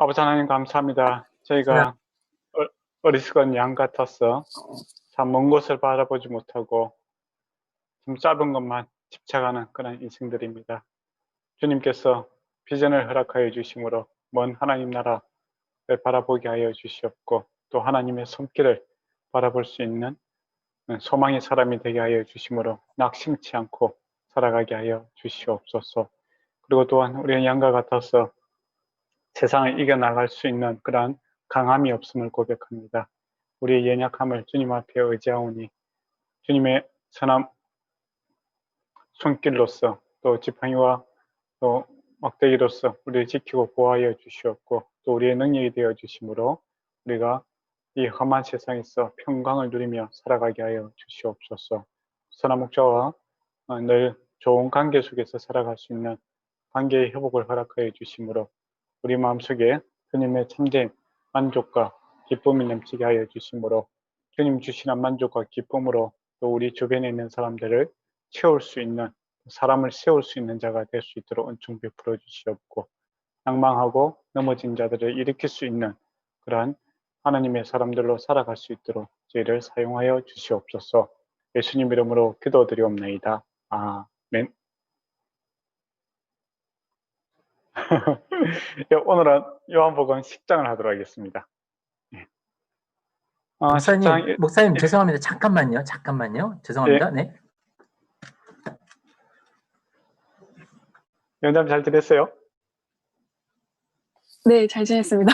아버지 하나님 감사합니다. 네. 저희가 어리석은 양 같아서 참 먼 곳을 바라보지 못하고 좀 짧은 것만 집착하는 그런 인생들입니다. 주님께서 비전을 허락하여 주심으로 먼 하나님 나라를 바라보게 하여 주시옵고 또 하나님의 손길을 바라볼 수 있는 소망의 사람이 되게 하여 주심으로 낙심치 않고 살아가게 하여 주시옵소서. 그리고 또한 우리의 양과 같아서 세상을 이겨나갈 수 있는 그러한 강함이 없음을 고백합니다. 우리의 연약함을 주님 앞에 의지하오니 주님의 선한 손길로서 또 지팡이와 또 막대기로서 우리를 지키고 보호하여 주시옵고 또 우리의 능력이 되어 주심으로 우리가 이 험한 세상에서 평강을 누리며 살아가게 하여 주시옵소서. 선한 목자와 늘 좋은 관계 속에서 살아갈 수 있는 관계의 회복을 허락하여 주심으로 우리 마음속에 주님의 참된 만족과 기쁨이 넘치게 하여 주심으로 주님 주시는 만족과 기쁨으로 또 우리 주변에 있는 사람들을 채울 수 있는, 사람을 세울 수 있는 자가 될 수 있도록 은총 베풀어 주시옵고 낭망하고 넘어진 자들을 일으킬 수 있는 그러한 하나님의 사람들로 살아갈 수 있도록 저희를 사용하여 주시옵소서. 예수님 이름으로 기도드리옵나이다. 아멘. 오늘은 요한복음 10장을 하도록 하겠습니다. 목사님 예. 죄송합니다. 잠깐만요. 죄송합니다. 예. 네. 연장 잘 지냈어요? 네, 잘 지냈습니다.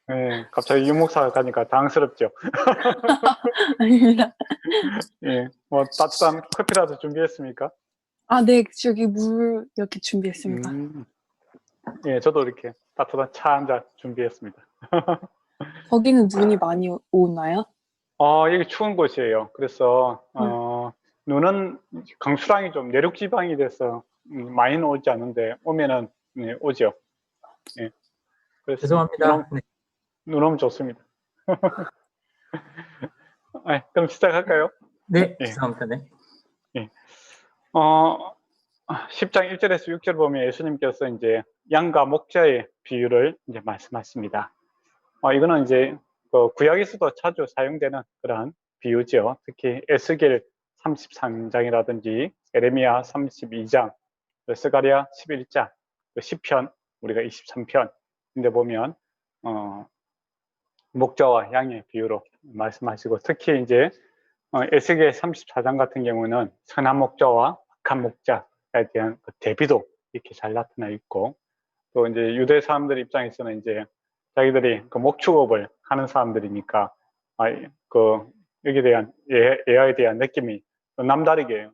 네, 갑자기 유목사가 가니까 당황스럽죠. 아닙니다. 예, 뭐 따뜻한 커피라도 준비했습니까? 네, 저기 물 이렇게 준비했습니다. 예, 저도 이렇게 따뜻한 차 한 잔 준비했습니다. 거기는 눈이 많이 오나요? 여기 추운 곳이에요. 그래서 눈은 강수량이 좀 내륙 지방이 돼서 많이는 오지 않는데 오면은 오죠. 예. 그래서 죄송합니다. 눈 오면 좋습니다. 그럼 시작할까요? 네, 예. 죄송합니다. 네. 예. 10장 1절에서 6절 보면 예수님께서 이제 양과 목자의 비유를 이제 말씀하십니다. 이거는 이제 구약에서도 자주 사용되는 그러한 비유죠. 특히 에스겔 33장이라든지 에레미야 32장, 스가랴 11장, 시편 우리가 23편 인데 보면 목자와 양의 비유로 말씀하시고 특히 이제 에스겔 34장 같은 경우는 선한 목자와 악한 목자에 대한 대비도 이렇게 잘 나타나 있고 또 이제 유대 사람들 입장에서는 이제 자기들이 그 목축업을 하는 사람들이니까 여기에 대한 예화에 대한 느낌이 또 남다르게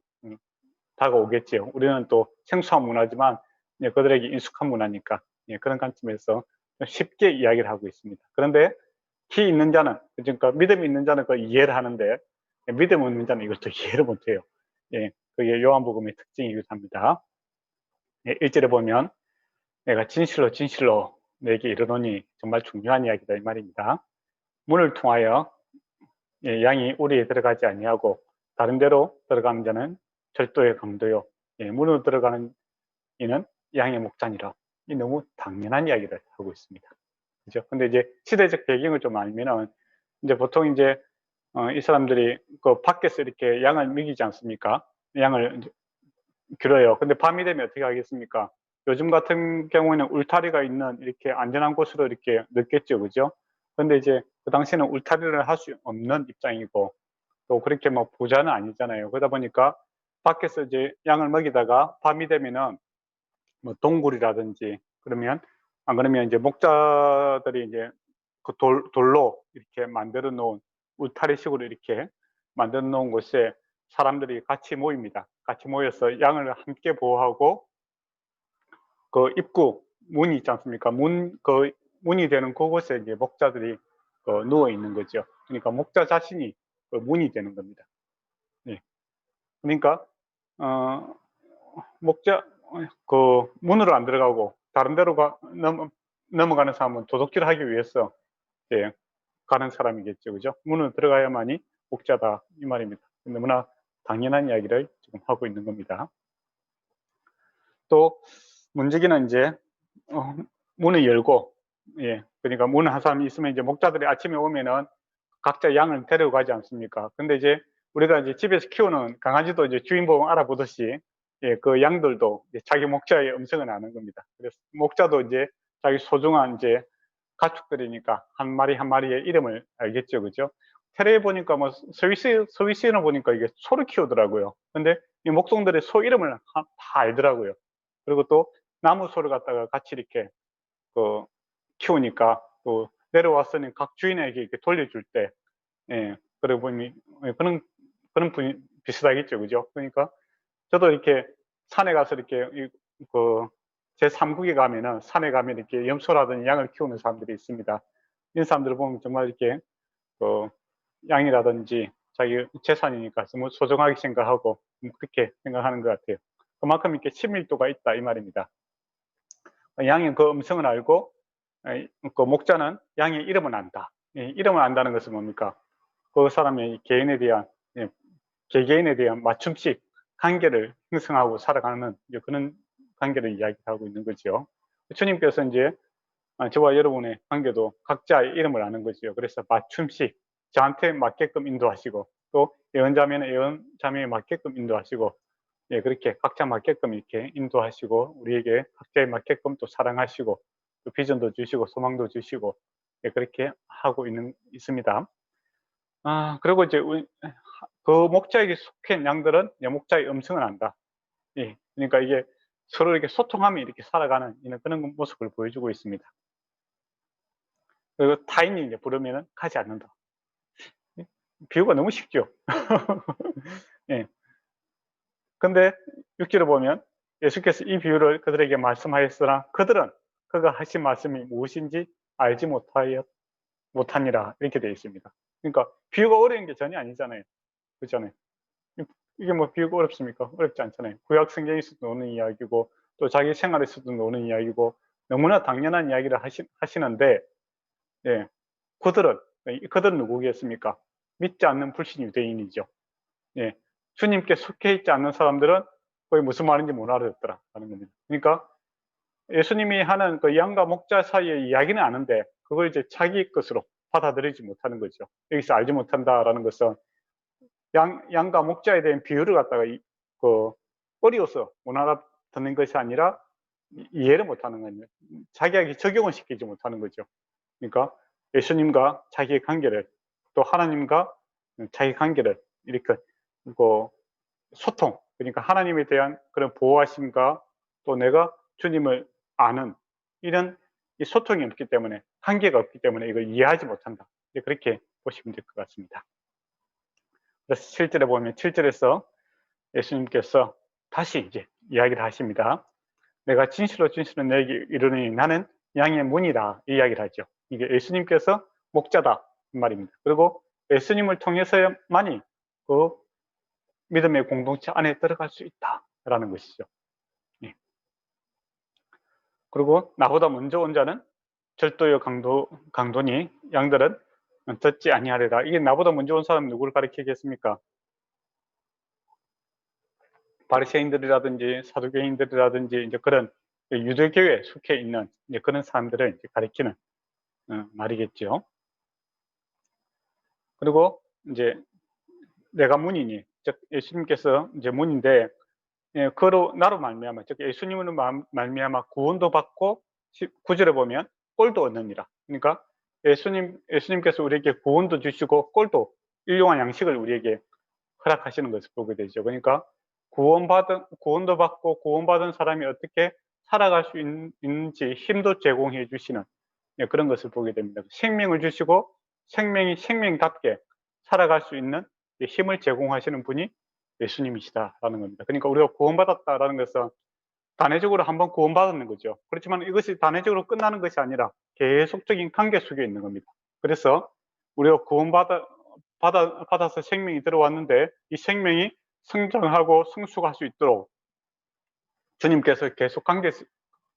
다가오겠지요. 우리는 또 생소한 문화지만 그들에게 익숙한 문화니까 그런 관점에서 쉽게 이야기를 하고 있습니다. 그런데 기 있는 자는, 그러니까 믿음이 있는 자는 그 이해를 하는데 믿음 없는 자는 이걸 또 이해를 못해요. 그게 요한복음의 특징이기도 합니다. 1절에 보면 내가 진실로 내게 이르노니 정말 중요한 이야기다 이 말입니다. 문을 통하여 양이 우리에 들어가지 아니하고 다른 데로 들어가는 자는 절도의 강도요. 문으로 들어가는 이는 양의 목자니라. 이 너무 당연한 이야기를 하고 있습니다. 그죠? 근데 이제 시대적 배경을 좀 알면은 이제 보통 이제 이 사람들이 그 밖에서 이렇게 양을 먹이지 않습니까? 양을 길어요. 근데 밤이 되면 어떻게 하겠습니까? 요즘 같은 경우에는 울타리가 있는 이렇게 안전한 곳으로 이렇게 넣겠죠, 그죠? 근데 이제 그 당시에는 울타리를 할 수 없는 입장이고 또 그렇게 뭐 부자는 아니잖아요. 그러다 보니까 밖에서 이제 양을 먹이다가 밤이 되면은 뭐 동굴이라든지 그러면 안 그러면 이제 목자들이 이제 그 돌로 이렇게 만들어 놓은 울타리식으로 이렇게 만들어 놓은 곳에 사람들이 같이 모입니다. 같이 모여서 양을 함께 보호하고 그 입구 문이 있지 않습니까? 문이 되는 그곳에 이제 목자들이 누워 있는 거죠. 그러니까 목자 자신이 그 문이 되는 겁니다. 예. 그러니까 목자 그 문으로 안 들어가고 다른 데로 넘어가는 사람은 도둑질을 하기 위해서 가는 사람이겠죠, 그죠? 문으로 들어가야만이 목자다 이 말입니다. 너무나 당연한 이야기를 지금 하고 있는 겁니다. 또 문제기는 이제 문을 열고 예, 그러니까 문 한 사람이 있으면 이제 목자들이 아침에 오면은 각자 양을 데려가지 않습니까? 근데 이제 우리가 이제 집에서 키우는 강아지도 이제 주인공 알아보듯이 예, 그 양들도 이제 자기 목자의 음성을 아는 겁니다. 그래서 목자도 이제 자기 소중한 이제 가축들이니까 한 마리 한 마리의 이름을 알겠죠, 그죠? 테레에 보니까 뭐 스위스인을 보니까 이게 소를 키우더라고요. 근데 이 목동들이 소 이름을 다 알더라고요. 그리고 또 나무 소를 갖다가 같이 이렇게 그 키우니까 또 내려왔으니 각 주인에게 이렇게 돌려줄 때, 예, 그러고 보니 그런 분이 비슷하겠죠, 그죠? 그러니까 저도 이렇게 산에 가서 이렇게 그 제3국에 가면은 산에 가면 이렇게 염소라든지 양을 키우는 사람들이 있습니다. 이런 사람들을 보면 정말 이렇게 그 양이라든지 자기 재산이니까 정말 소중하게 생각하고 그렇게 생각하는 것 같아요. 그만큼 이렇게 친밀도가 있다 이 말입니다. 양이 그 음성을 알고 그 목자는 양의 이름을 안다. 이름을 안다는 것은 뭡니까? 그 사람의 개인에 대한 개개인에 대한 맞춤식 관계를 형성하고 살아가는 그런 관계를 이야기하고 있는 거죠. 주님께서 이제 저와 여러분의 관계도 각자의 이름을 아는 거죠. 그래서 맞춤식 저한테 맞게끔 인도하시고 또 예언자매는 예언자매에 맞게끔 인도하시고 예, 그렇게 각자 맞게끔 이렇게 인도하시고 우리에게 각자에 맞게끔 또 사랑하시고 또 비전도 주시고 소망도 주시고 예, 그렇게 하고 있습니다. 그리고 이제 그 목자에게 속한 양들은 목자의 음성을 안다. 예, 그러니까 이게 서로 이렇게 소통하며 이렇게 살아가는 이런 그런 모습을 보여주고 있습니다. 그리고 타인이 이제 부르면은 가지 않는다. 비유가 너무 쉽죠. 예. 근데 6절을 보면 예수께서 이 비유를 그들에게 말씀하였으나 그들은 그가 하신 말씀이 무엇인지 알지 못하니라 이렇게 되어 있습니다. 그러니까 비유가 어려운 게 전혀 아니잖아요. 그렇잖아요. 이게 뭐 비유가 어렵습니까? 어렵지 않잖아요. 구약 성경에서도 노는 이야기고 또 자기 생활에서도 노는 이야기고 너무나 당연한 이야기를 하시는데 예, 그들은 누구겠습니까? 믿지 않는 불신 유대인이죠. 예, 주님께 속해 있지 않는 사람들은 거의 무슨 말인지 못 알아듣더라 하는 겁니다. 그러니까 예수님이 하는 그 양과 목자 사이의 이야기는 아는데 그걸 이제 자기 것으로 받아들이지 못하는 거죠. 여기서 알지 못한다라는 것은 양과 목자에 대한 비유를 갖다가 어려워서 못 알아듣는 것이 아니라 이해를 못하는 거예요. 자기에게 적용을 시키지 못하는 거죠. 그러니까 예수님과 자기의 관계를 또 하나님과 자기 관계를 이렇게 소통, 그러니까 하나님에 대한 그런 보호하심과 또 내가 주님을 아는 이런 소통이 없기 때문에 관계가 없기 때문에 이걸 이해하지 못한다. 그렇게 보시면 될 것 같습니다. 그래서 7절에 보면 7절에서 예수님께서 다시 이제 이야기를 하십니다. 내가 진실로 너에게 이르노니 나는 양의 문이다 이 이야기를 하죠. 이게 예수님께서 목자다 이 말입니다. 그리고 예수님을 통해서만이 그 믿음의 공동체 안에 들어갈 수 있다라는 것이죠. 예. 그리고 나보다 먼저 온 자는 절도요 강도니 양들은 듣지 아니하리라. 이게 나보다 먼저 온 사람은 누구를 가리키겠습니까? 바리새인들이라든지 사두개인들이라든지 이제 그런 유대교에 속해 있는 이제 그런 사람들을 이제 가리키는 말이겠죠. 그리고 이제 내가 문이니, 즉 예수님께서 이제 문인데 예, 나로 말미암아, 즉 예수님으로 말미암아 구원도 받고 9절에 보면 꼴도 얻느니라. 그러니까 예수님께서 우리에게 구원도 주시고 꼴도 일용할 양식을 우리에게 허락하시는 것을 보게 되죠. 그러니까 구원도 받고 구원받은 사람이 어떻게 살아갈 수 있는지 힘도 제공해 주시는 예, 그런 것을 보게 됩니다. 생명을 주시고 생명답게 살아갈 수 있는 힘을 제공하시는 분이 예수님이시다라는 겁니다. 그러니까 우리가 구원받았다라는 것은 단회적으로 한번 구원받았는 거죠. 그렇지만 이것이 단회적으로 끝나는 것이 아니라 계속적인 관계 속에 있는 겁니다. 그래서 우리가 받아서 생명이 들어왔는데 이 생명이 성장하고 성숙할 수 있도록 주님께서 계속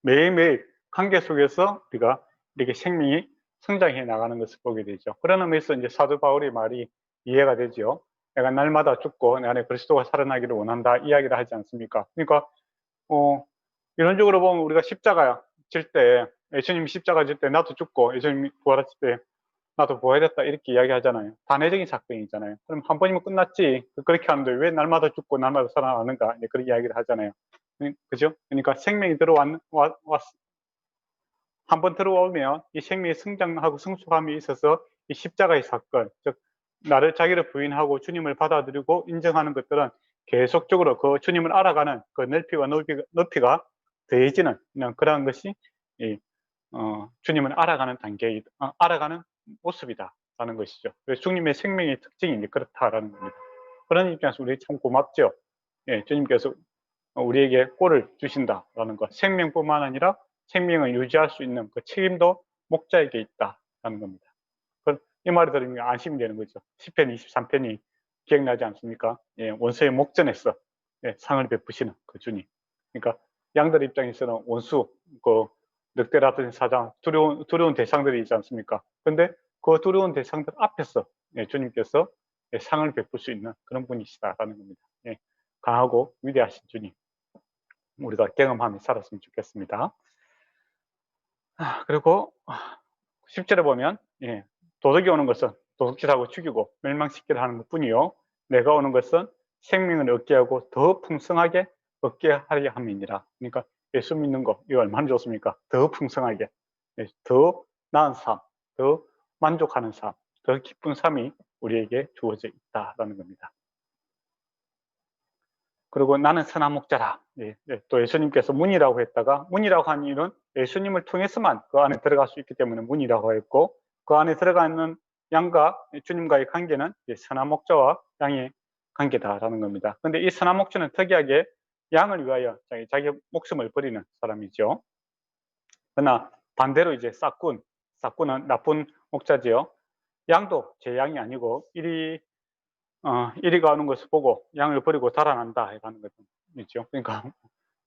매일매일 관계 속에서 우리가 이렇게 생명이 성장해 나가는 것을 보게 되죠. 그런 의미에서 이제 사도 바울의 말이 이해가 되죠. 내가 날마다 죽고 내 안에 그리스도가 살아나기를 원한다 이야기를 하지 않습니까? 그러니까 이론적으로 보면 우리가 십자가야 질 때, 예수님이 십자가 질 때 나도 죽고 예수님이 부활하실 때 나도 부활했다 이렇게 이야기하잖아요. 단회적인 사건이잖아요. 그럼 한 번이면 끝났지. 그렇게 하는데 왜 날마다 죽고 날마다 살아나는가? 그런 이야기를 하잖아요. 그죠? 그러니까 생명이 한 번 들어오면 이 생명이 성장하고 성숙함이 있어서 이 십자가의 사건, 즉 나를 자기를 부인하고 주님을 받아들이고 인정하는 것들은 계속적으로 그 주님을 알아가는 그 넓이와 높이가 더해지는 그런 것이 이, 주님을 알아가는 단계, 알아가는 모습이다라는 것이죠. 그래서 주님의 생명의 특징이 이제 그렇다라는 겁니다. 그런 입장에서 우리 참 고맙죠. 예, 주님께서 우리에게 꼴을 주신다라는 것, 생명뿐만 아니라 생명을 유지할 수 있는 그 책임도 목자에게 있다라는 겁니다. 이 말을 들으면 안심이 되는 거죠. 시편 23편이 기억나지 않습니까? 예, 원수의 목전에서 예, 상을 베푸시는 그 주님. 그러니까 양들 입장에서는 원수, 그 늑대라든 사자, 두려운 대상들이 있지 않습니까? 근데 그 두려운 대상들 앞에서 예, 주님께서 예, 상을 베풀 수 있는 그런 분이시다라는 겁니다. 예, 강하고 위대하신 주님. 우리가 경험하며 살았으면 좋겠습니다. 그리고 10절에 보면 예, 도덕이 오는 것은 도둑질하고 죽이고 멸망시키려 하는 것뿐이요 내가 오는 것은 생명을 얻게 하고 더 풍성하게 얻게 하려 함이니라. 그러니까 예수 믿는 거 이거 얼마나 좋습니까? 더 풍성하게, 예, 더 나은 삶, 더 만족하는 삶, 더 기쁜 삶이 우리에게 주어져 있다라는 겁니다. 그리고 나는 선한 목자라. 예, 예, 또 예수님께서 문이라고 했다가 문이라고 한 이유는 예수님을 통해서만 그 안에 들어갈 수 있기 때문에 문이라고 했고 그 안에 들어가 있는 양과 주님과의 관계는 선한 목자와 양의 관계다라는 겁니다. 근데 이 선한 목자는 특이하게 양을 위하여 자기 목숨을 버리는 사람이죠. 그러나 반대로 이제 싹군은 나쁜 목자지요. 양도 제 양이 아니고 이리 가는 것을 보고 양을 버리고 달아난다 라는 거죠. 그러니까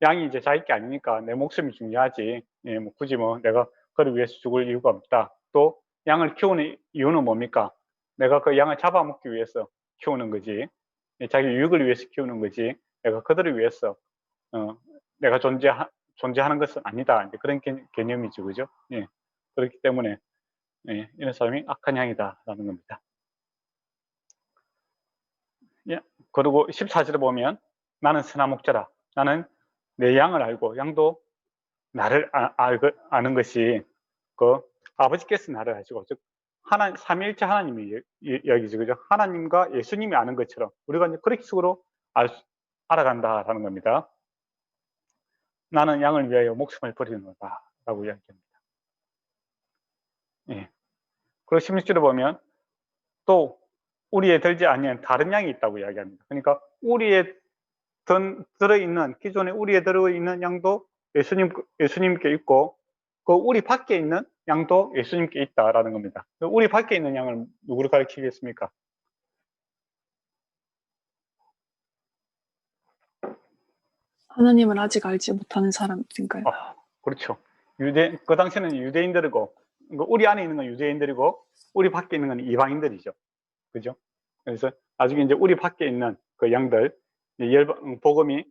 양이 이제 자기 게 아니니까 내 목숨이 중요하지. 예, 뭐 굳이 뭐 내가 그를 위해서 죽을 이유가 없다. 또 양을 키우는 이유는 뭡니까? 내가 그 양을 잡아먹기 위해서 키우는 거지. 예, 자기 유익을 위해서 키우는 거지. 내가 그들을 위해서 내가 존재하는 것은 아니다. 이제 그런 개념이죠, 그죠? 예, 그렇기 때문에 예, 이런 사람이 악한 양이다라는 겁니다. 예, 그리고 14절에 보면 나는 선한 목자라. 나는 내 양을 알고 양도 나를 아는 것이 그 아버지께서 나를 아시고 즉 삼위일체 하나님이 여기죠. 그죠? 하나님과 예수님이 아는 것처럼 우리가 이제 그렇게 식으로 알아간다라는 겁니다. 나는 양을 위하여 목숨을 버리는 거다 라고 이야기합니다. 예. 그리고 16절에 보면 또 우리에 들지 아니한 다른 양이 있다고 이야기합니다. 그러니까 우리에 들어있는 기존에 우리에 들어있는 양도 예수님께 있고 그 우리 밖에 있는 양도 예수님께 있다라는 겁니다. 우리 밖에 있는 양을 누구를 가리키겠습니까? 하나님을 아직 알지 못하는 사람인가요? 그렇죠. 그 당시에는 유대인들이고 우리 안에 있는 건 유대인들이고 우리 밖에 있는 건 이방인들이죠. 그죠? 그래서 나중에 이제 우리 밖에 있는 그 양들 복음이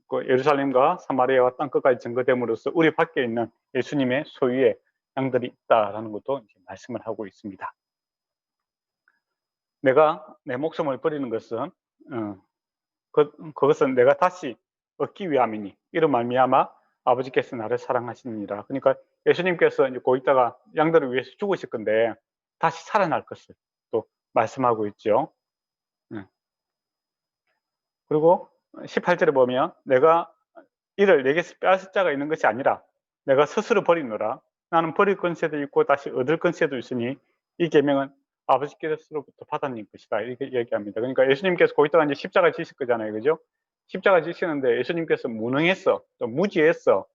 그 예루살렘과 사마리아와 땅끝까지 전거됨으로써 우리 밖에 있는 예수님의 소유의 양들이 있다라는 것도 이제 말씀을 하고 있습니다. 내가 내 목숨을 버리는 것은 그것은 내가 다시 얻기 위함이니 이런 말미암아 아버지께서 나를 사랑하시니라. 그러니까 예수님께서 이제 고 있다가 양들을 위해서 죽으실 건데 다시 살아날 것을 또 말씀하고 있죠. 그리고 18절에 보면 내가 이를 내게서 빼앗을 자가 있는 것이 아니라 내가 스스로 버리노라. 나는 버릴 권세도 있고 다시 얻을 권세도 있으니 이 계명은 아버지께로부터 받아낸 것이다. 이렇게 얘기합니다. 그러니까 예수님께서 거기다가 이제 십자가 지실 거잖아요. 그죠? 십자가 지시는데 예수님께서 무능했어. 또 무지했어.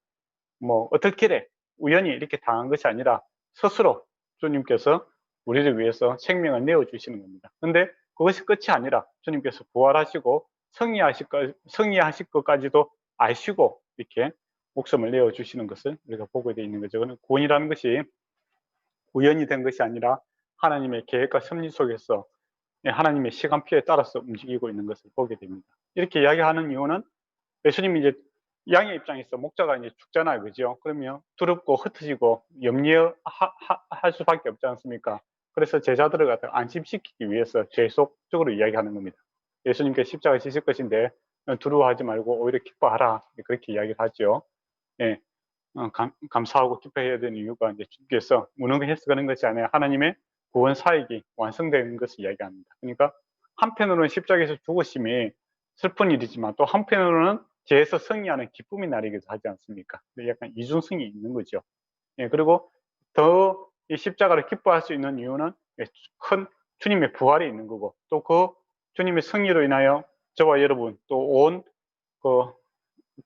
뭐 어떻게 우연히 이렇게 당한 것이 아니라 스스로 주님께서 우리를 위해서 생명을 내어주시는 겁니다. 근데 그것이 끝이 아니라 주님께서 부활하시고 성리하실 것까지도 아시고 이렇게 목숨을 내어주시는 것을 우리가 보게 되어 있는 거죠. 구원이라는 것이 우연이 된 것이 아니라 하나님의 계획과 섭리 속에서 하나님의 시간표에 따라서 움직이고 있는 것을 보게 됩니다. 이렇게 이야기하는 이유는 예수님이 이제 양의 입장에서 목자가 이제 죽잖아요, 그죠? 그러면 두렵고 흩어지고 염려할 수밖에 없지 않습니까? 그래서 제자들을 갖다 안심시키기 위해서 죄속적으로 이야기하는 겁니다. 예수님께서 십자가 지실 것인데 두려워하지 말고 오히려 기뻐하라, 그렇게 이야기를 하죠. 예, 감사하고 기뻐해야 되는 이유가 이제 주께서 무능해서 그런 것이 아니라 하나님의 구원 사역이 완성되는 것을 이야기합니다. 그러니까 한편으로는 십자가에서 죽으심이 슬픈 일이지만 또 한편으로는 죄에서 승리하는 기쁨의 날이기도 하지 않습니까? 약간 이중성이 있는 거죠. 예, 그리고 더 이 십자가를 기뻐할 수 있는 이유는 큰 주님의 부활이 있는 거고, 또 그 주님의 승리로 인하여 저와 여러분 또 온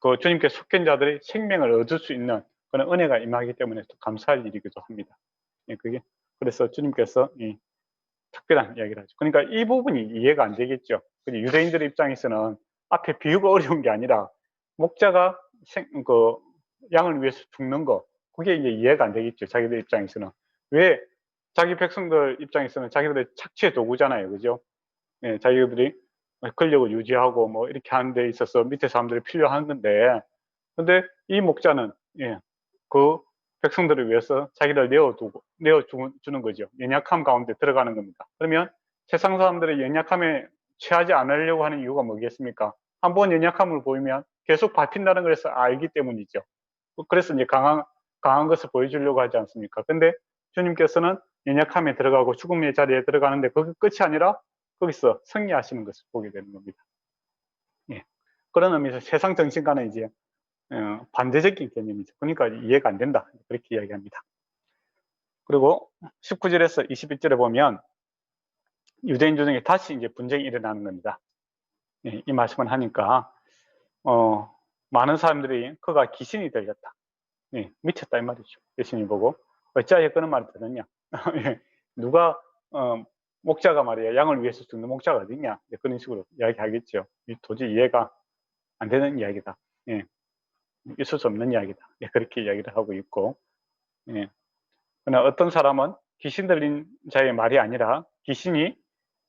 그 주님께 속한 자들이 생명을 얻을 수 있는 그런 은혜가 임하기 때문에 또 감사할 일이기도 합니다. 예, 그게 그래서 주님께서 이 특별한 이야기를 하죠. 그러니까 이 부분이 이해가 안 되겠죠. 유대인들의 입장에서는 앞에 비유가 어려운 게 아니라 목자가 양을 위해서 죽는 거, 그게 이제 이해가 안 되겠죠. 자기들 입장에서는. 왜 자기 백성들 입장에서는 자기들의 착취의 도구잖아요. 그죠? 예, 자기들이 권력을 유지하고 뭐 이렇게 하는 데 있어서 밑에 사람들이 필요한 건데, 근데 이 목자는 그 백성들을 위해서 자기를 내어주는 거죠. 연약함 가운데 들어가는 겁니다. 그러면 세상 사람들의 연약함에 취하지 않으려고 하는 이유가 뭐겠습니까? 한번 연약함을 보이면 계속 밟힌다는 것을 알기 때문이죠. 그래서 이제 강한 것을 보여주려고 하지 않습니까? 근데 주님께서는 연약함에 들어가고 죽음의 자리에 들어가는데 그게 끝이 아니라 거기서 승리하시는 것을 보게 되는 겁니다. 예. 그런 의미에서 세상 정신과는 이제 반대적인 개념이죠. 그러니까 이해가 안 된다, 그렇게 이야기합니다. 그리고 19절에서 21절에 보면 유대인들 중에 다시 이제 분쟁이 일어나는 겁니다. 예, 이 말씀을 하니까 많은 사람들이 그가 귀신이 들렸다, 예, 미쳤다 이 말이죠. 예수님 보고 어찌하여 그런 말을 들었냐. 예, 누가 목자가 말이야 양을 위해서 죽는 목자가 어딨냐, 그런 식으로 이야기하겠죠. 도저히 이해가 안 되는 이야기다, 예, 있을 수 없는 이야기다, 예, 그렇게 이야기를 하고 있고, 예. 그러나 어떤 사람은 귀신 들린 자의 말이 아니라 귀신이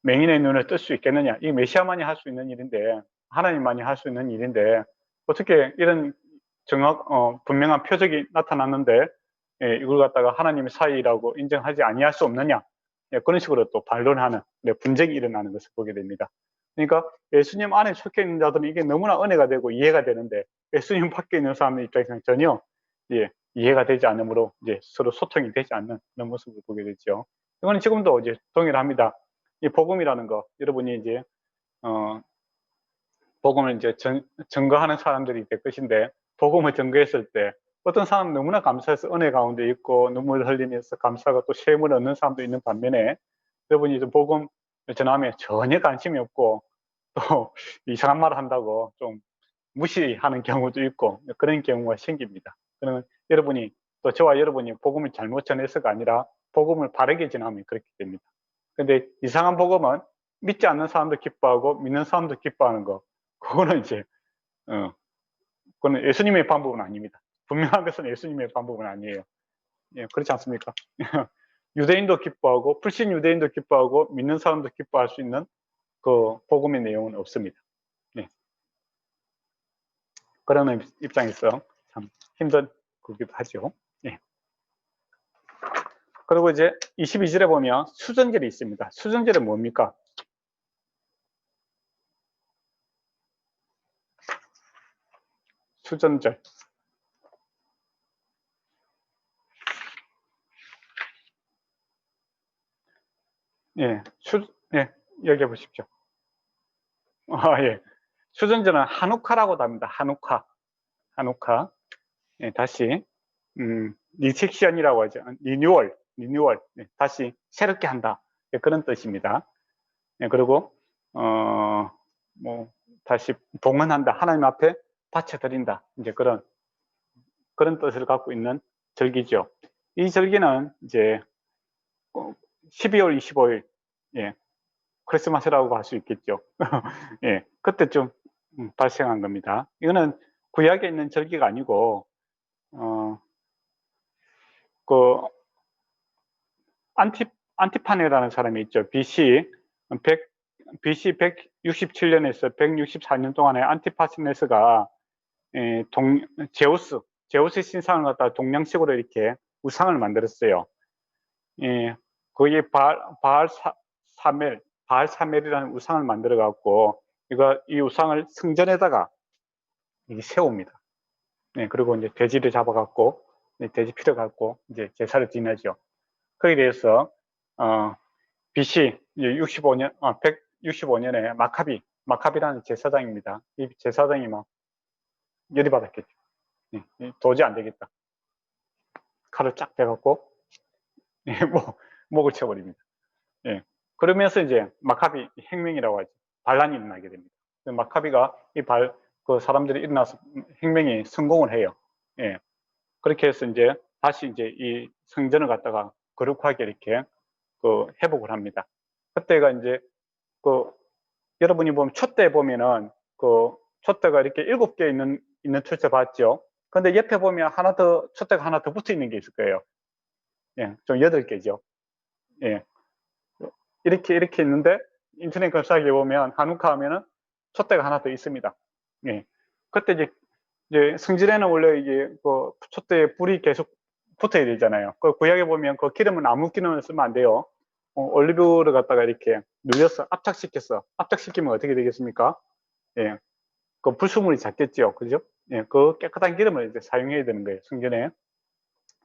맹인의 눈을 뜰 수 있겠느냐, 이 메시아만이 할 수 있는 일인데, 하나님만이 할 수 있는 일인데 어떻게 이런 분명한 표적이 나타났는데, 예, 이걸 갖다가 하나님의 사이라고 인정하지 아니할 수 없느냐, 예, 그런 식으로 또 반론하는, 네, 분쟁이 일어나는 것을 보게 됩니다. 그러니까 예수님 안에 속해 있는 자들은 이게 너무나 은혜가 되고 이해가 되는데, 예수님 밖에 있는 사람의 입장에서는 전혀, 예, 이해가 되지 않으므로 이제 서로 소통이 되지 않는 그런 모습을 보게 되죠. 이거는 지금도 이제 동일합니다. 이 복음이라는 거, 여러분이 이제 복음을 이제 증거하는 사람들이 될 것인데, 복음을 증거했을 때 어떤 사람은 너무나 감사해서 은혜 가운데 있고 눈물 흘리면서 감사가 또 샘을 얻는 사람도 있는 반면에, 여러분이 좀 복음 전하면 전혀 관심이 없고 또 이상한 말을 한다고 좀 무시하는 경우도 있고, 그런 경우가 생깁니다. 그러면 여러분이, 또 저와 여러분이 복음을 잘못 전해서가 아니라 복음을 바르게 전하면 그렇게 됩니다. 근데 이상한 복음은 믿지 않는 사람도 기뻐하고 믿는 사람도 기뻐하는 거, 그거는 이제 그거는 예수님의 방법은 아닙니다. 분명한 것은 예수님의 방법은 아니에요. 예, 그렇지 않습니까? 유대인도 기뻐하고 불신 유대인도 기뻐하고 믿는 사람도 기뻐할 수 있는 그 복음의 내용은 없습니다. 예. 그런 입장에서 참 힘든 거기도 하죠. 예. 그리고 이제 22절에 보면 수전절이 있습니다. 수전절은 뭡니까? 수전절. 예, 예, 얘기해 보십시오. 예. 수전절은 한우카라고도 합니다. 한우카. 예, 다시, 리섹션이라고 하죠. 리뉴얼. 예, 다시 새롭게 한다. 예, 그런 뜻입니다. 예, 그리고, 다시 봉헌한다. 하나님 앞에 바쳐드린다. 이제 그런 뜻을 갖고 있는 절기죠. 이 절기는 이제 12월 25일, 예, 크리스마스라고 할 수 있겠죠. 예, 그때쯤 발생한 겁니다. 이거는 구약에 있는 절기가 아니고, 그 안티파네라는 사람이 있죠. BC 167년에서 164년 동안에 안티파네스가 제우스 신상을 갖다 동양식으로 이렇게 우상을 만들었어요. 거기에 바알 사멜이라는 우상을 만들어 갖고 이 우상을 성전에다가 이게 세웁니다. 그리고 이제 돼지를 잡아 갖고 돼지 피를 갖고 이제 제사를 지내죠. 거기에 대해서 BC 165년에 마카비라는 제사장입니다. 이 제사장이 막 열이 받았겠죠. 도저히 안 되겠다. 칼을 쫙 빼갖고 목을 쳐버립니다. 그러면서 이제 마카비 혁명이라고 하죠. 반란이 일어나게 됩니다. 마카비가 그 사람들이 일어나서 혁명이 성공을 해요. 그렇게 해서 이제 다시 이제 이 성전을 갖다가 거룩하게 이렇게 회복을 합니다. 그때가 이제 여러분이 보면 촛대 보면은 촛대가 이렇게 7개 있는 촛대 봤죠? 근데 옆에 보면 촛대가 하나 더 붙어 있는 게 있을 거예요. 좀 8개죠. 이렇게 있는데 인터넷 검색해 보면 한우카 하면은 촛대가 하나 더 있습니다. 그때 이제 성전에는 원래 이게 촛대에 불이 계속 붙어야 되잖아요. 구약에 보면 기름은 아무 기름을 쓰면 안 돼요. 올리브를 갖다가 이렇게 눌려서 압착시키면 어떻게 되겠습니까? 불순물이 작겠죠. 그죠? 그 깨끗한 기름을 이제 사용해야 되는 거예요. 성전에.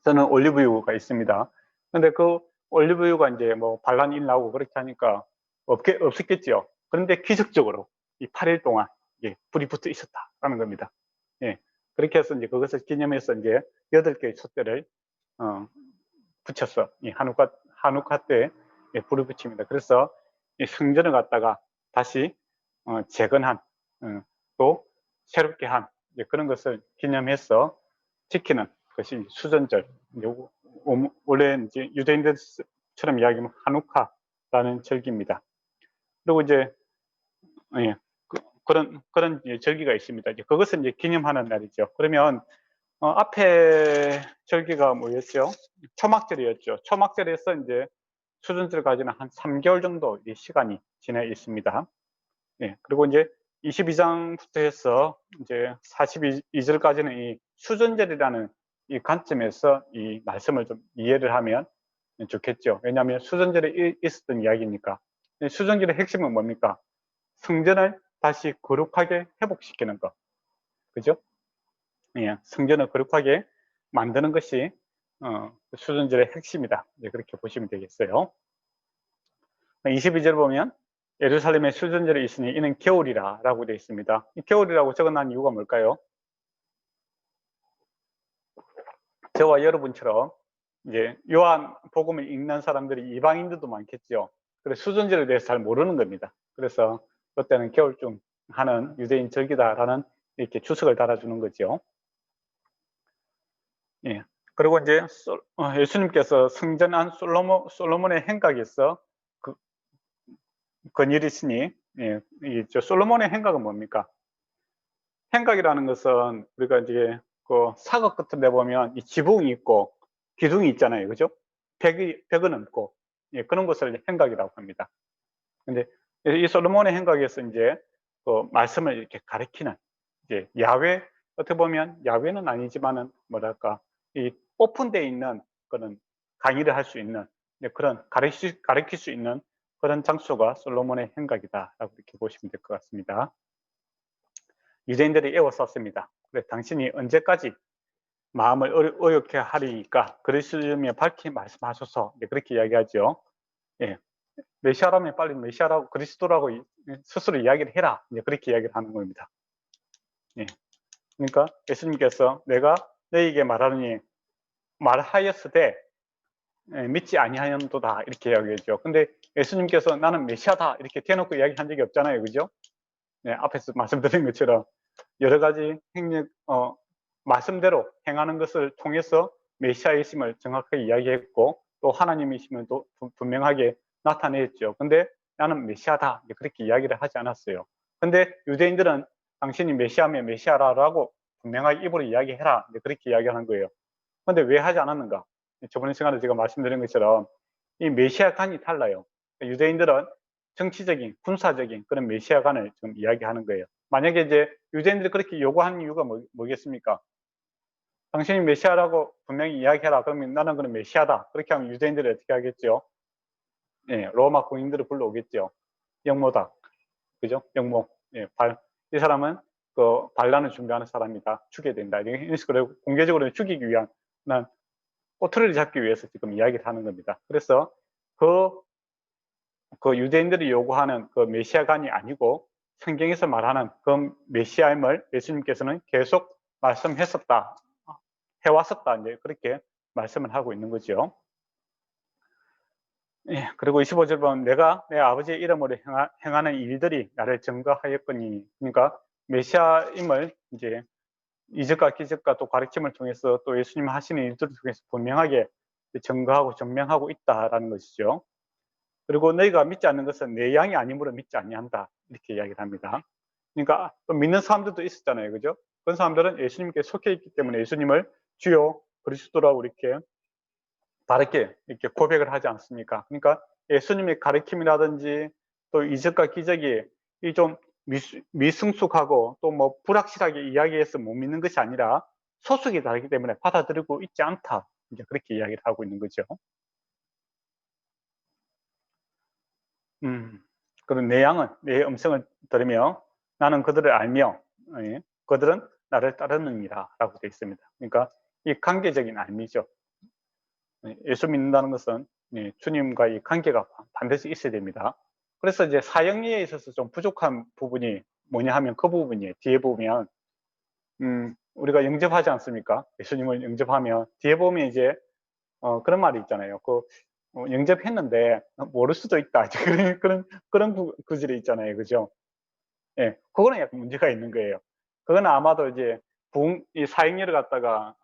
저는 올리브유가 있습니다. 근데 올리브유가 이제 반란이 일어나고 그렇게 하니까 없었겠죠. 그런데 기적적으로 이 8일 동안 불이 붙어 있었다라는 겁니다. 그렇게 해서 이제 그것을 기념해서 이제 8개의 촛대를 붙였어. 이 한우카 때 불을 붙입니다. 그래서 이 성전을 갖다가 다시 재건한 또 새롭게 한 그런 것을 기념해서 지키는 것이 수전절. 원래 이제 유대인들처럼 이야기하면 한우카라는 절기입니다. 그리고 이제 그런 절기가 있습니다. 그것을 이제 기념하는 날이죠. 그러면 앞에 절기가 뭐였죠? 초막절이었죠. 초막절에서 이제 수전절까지는 한 3개월 정도 시간이 지나 있습니다. 그리고 이제 22장부터 해서 이제 42절까지는 이 수전절이라는 이 관점에서 이 말씀을 좀 이해를 하면 좋겠죠. 왜냐하면 수전절에 있었던 이야기니까. 수전절의 핵심은 뭡니까? 성전을 다시 거룩하게 회복시키는 것. 그죠? 성전을 거룩하게 만드는 것이 수전절의 핵심이다. 그렇게 보시면 되겠어요. 22절 보면 예루살렘의 수전절이 있으니 이는 겨울이라 라고 되어 있습니다. 이 겨울이라고 적어놓은 이유가 뭘까요? 저와 여러분처럼 이제 요한 복음을 읽는 사람들이 이방인들도 많겠죠. 그래서 수전절에 대해서 잘 모르는 겁니다. 그래서 그때는 겨울중 하는 유대인 절기다라는 이렇게 주석을 달아주는 거죠. 그리고 이제 예수님께서 성전한 솔로몬의 행각에서 건일이시니 솔로몬의 행각은 뭡니까? 행각이라는 것은 우리가 이제 사각 같은 데 보면 이 지붕이 있고 기둥이 있잖아요. 그죠? 벽은 없고 그런 것을 행각이라고 합니다. 근데 이 솔로몬의 행각에서 이제 말씀을 이렇게 가리키는 이제 야훼, 어떻게 보면 야훼는 아니지만은 뭐랄까 이 오픈되어 있는 그런 강의를 할 수 있는 그런 가르칠 수 있는 그런 장소가 솔로몬의 행각이다라고 이렇게 보시면 될 것 같습니다. 유대인들이 애워쌌습니다. 그래 당신이 언제까지 마음을 어렵게 하리니까 그리스도님의 밝히 말씀하소서. 그렇게 이야기하죠. 메시아라면 빨리 메시아라고 그리스도라고 스스로 이야기를 해라. 그렇게 이야기를 하는 겁니다. 그러니까 예수님께서 내가 너희에게 말하느니 말하였으되 믿지 아니하였도다 이렇게 이야기하죠. 근데 예수님께서 나는 메시아다 이렇게 대놓고 이야기한 적이 없잖아요. 그죠? 앞에서 말씀드린 것처럼 여러 가지 말씀대로 행하는 것을 통해서 메시아이심을 정확하게 이야기했고 또 하나님이심을 또 분명하게 나타냈죠. 근데 나는 메시아다 그렇게 이야기를 하지 않았어요. 근데 유대인들은 당신이 메시아면 메시아라고 분명하게 입으로 이야기해라 그렇게 이야기하는 거예요. 근데 왜 하지 않았는가? 저번 시간에 제가 말씀드린 것처럼 이 메시아관이 달라요. 유대인들은 정치적인 군사적인 그런 메시아관을 좀 이야기하는 거예요. 만약에 이제 유대인들이 그렇게 요구하는 이유가 뭐겠습니까? 당신이 메시아라고 분명히 이야기해라. 그러면 나는 그럼 메시아다. 그렇게 하면 유대인들이 어떻게 하겠죠? 예, 로마 군인들을 불러오겠죠. 영모다. 그죠? 영모. 예, 이 사람은 그 반란을 준비하는 사람이다. 죽여야 된다. 이런 식으로 공개적으로 죽이기 위한 꼬투리를 잡기 위해서 지금 이야기를 하는 겁니다. 그래서 그 유대인들이 요구하는 그 메시아간이 아니고 성경에서 말하는 그 메시아임을 예수님께서는 계속 말씀했었다. 해왔었다. 이제 그렇게 말씀을 하고 있는 거죠. 예, 그리고 25절 보면 내가 내 아버지의 이름으로 행하는 일들이 나를 증거하였거니. 그러니까 메시아임을 이제 이적과 기적과 또 가르침을 통해서 또 예수님 하시는 일들을 통해서 분명하게 증거하고 증명하고 있다라는 것이죠. 그리고 너희가 믿지 않는 것은 내 양이 아니므로 믿지 아니한다. 이렇게 이야기를 합니다. 그러니까 또 믿는 사람들도 있었잖아요. 그죠? 그런 사람들은 예수님께 속해 있기 때문에 예수님을 주요 그리스도라고 이렇게 바르게 이렇게 고백을 하지 않습니까? 그러니까 예수님의 가르침이라든지 또 이적과 기적이 이 좀 미승숙하고 또 뭐 불확실하게 이야기해서 못 믿는 것이 아니라 소속이 다르기 때문에 받아들이고 있지 않다. 이제 그렇게 이야기를 하고 있는 거죠. 그런 내 양은 내 음성을 들으며 나는 그들을 알며 그들은 나를 따르느니라 라고 되어 있습니다. 그러니까 이 관계적인 알미죠. 예수 믿는다는 것은 주님과의 관계가 반드시 있어야 됩니다. 그래서 이제 사형리에 있어서 좀 부족한 부분이 뭐냐 하면 그 부분이에요. 뒤에 보면 우리가 영접하지 않습니까? 예수님을 영접하면 뒤에 보면 이제 그런 말이 있잖아요. 영접했는데 모를 수도 있다. 그런 구절이 있잖아요. 그죠? 예, 그거는 약간 문제가 있는 거예요. 그거는 아마도 이제 이 사형리를 갖다가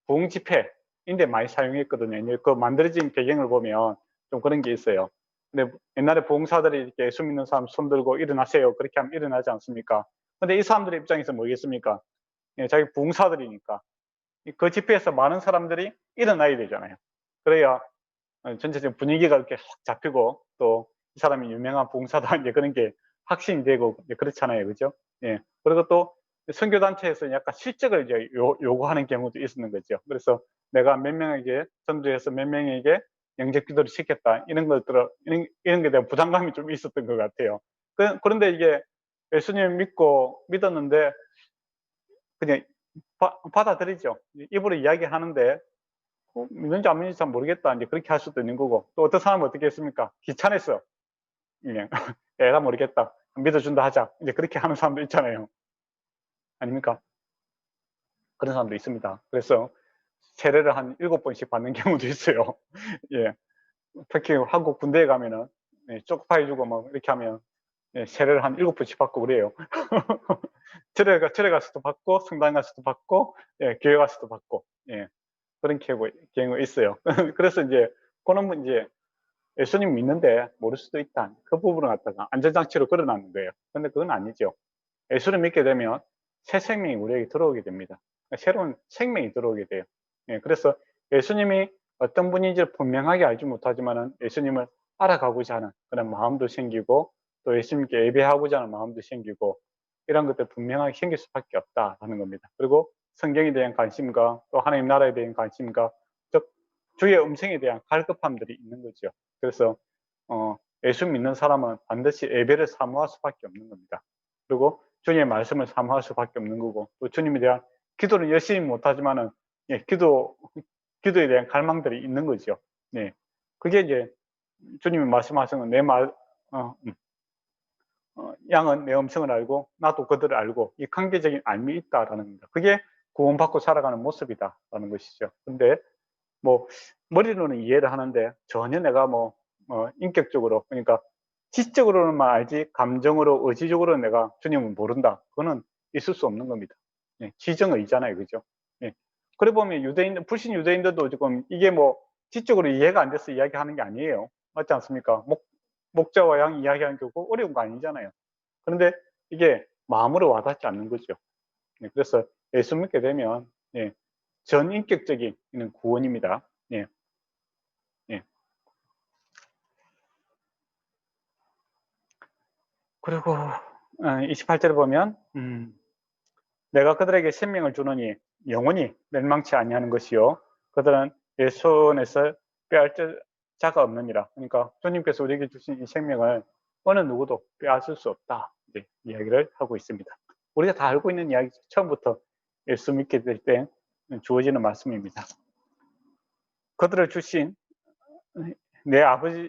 부흥 집회인데 많이 사용했거든요. 그 만들어진 배경을 보면 좀 그런 게 있어요. 근데 옛날에 부흥사들이 이렇게 예수 믿는 사람 손 들고 일어나세요. 그렇게 하면 일어나지 않습니까? 근데 이 사람들의 입장에서 뭐겠습니까? 예, 자기 부흥사들이니까 그 집회에서 많은 사람들이 일어나야 되잖아요. 그래야 전체적인 분위기가 이렇게 확 잡히고 또 이 사람이 유명한 부흥사다 이제 그런 게 확신이 되고 이제 그렇잖아요. 그죠? 예. 그리고 또 선교단체에서 약간 실적을 이제 요구하는 경우도 있었는 거죠. 그래서 내가 몇 명에게 전도해서 몇 명에게 영접 기도를 시켰다. 이런 것들을, 이런 것에 대한 부담감이 좀 있었던 것 같아요. 그런데 이게 예수님 믿었는데 그냥 받아들이죠. 입으로 이야기하는데 믿는지 안 믿는지 잘 모르겠다. 이제 그렇게 할 수도 있는 거고. 또 어떤 사람은 어떻게 했습니까? 귀찮았어. 그냥 에라 모르겠다. 믿어준다 하자. 이제 그렇게 하는 사람도 있잖아요. 아닙니까? 그런 사람도 있습니다. 그래서 세례를 한 7번씩 받는 경우도 있어요. 예. 특히 한국 군대에 가면은 쪽파해주고 뭐 이렇게 하면 세례를 한 7번씩 받고 그래요. 절에 가서도 받고 성당 가서도 받고 교회 가서도 받고 그런 경우가 있어요. 그래서 이제 그놈은 이제 예수님 믿는데 모를 수도 있다. 그 부분을 갖다가 안전장치로 걸어놨는 거예요. 근데 그건 아니죠. 예수를 믿게 되면 새 생명이 우리에게 들어오게 됩니다. 새로운 생명이 들어오게 돼요. 그래서 예수님이 어떤 분인지를 분명하게 알지 못하지만은 예수님을 알아가고자 하는 그런 마음도 생기고 또 예수님께 예배하고자 하는 마음도 생기고 이런 것들 분명하게 생길 수밖에 없다라는 겁니다. 그리고 성경에 대한 관심과 또 하나님 나라에 대한 관심과 즉 주의 음성에 대한 갈급함들이 있는 거죠. 그래서 예수 믿는 사람은 반드시 예배를 사모할 수밖에 없는 겁니다. 그리고 주님의 말씀을 사모할 수밖에 없는 거고 또 주님에 대한 기도를 열심히 못하지만은 기도에 대한 갈망들이 있는 거죠. 네, 그게 이제 주님이 말씀하시는 양은 내 음성을 알고 나도 그들을 알고 이 관계적인 알미 있다라는 겁니다. 그게 구원받고 살아가는 모습이다라는 것이죠. 근데 뭐 머리로는 이해를 하는데 전혀 내가 인격적으로 그러니까 지적으로는만 알지 감정으로 의지적으로 내가 주님을 모른다. 그거는 있을 수 없는 겁니다. 지정의잖아요. 그죠? 그래 보면 불신 유대인들도 지금 이게 지적으로 이해가 안 돼서 이야기하는 게 아니에요. 맞지 않습니까? 목자와 양 이야기하는 게 어려운 거 아니잖아요. 그런데 이게 마음으로 와닿지 않는 거죠. 그래서 예수 믿게 되면 전인격적인 구원입니다. 예. 그리고 28절에 보면 내가 그들에게 생명을 주노니 영원히 멸망치 아니하는 것이요 그들은 내 손에서 빼앗을 자가 없느니라. 그러니까 주님께서 우리에게 주신 이 생명을 어느 누구도 빼앗을 수 없다, 이제 이야기를 하고 있습니다. 우리가 다 알고 있는 이야기, 처음부터 예수 믿게 될 때 주어지는 말씀입니다. 그들을 주신 내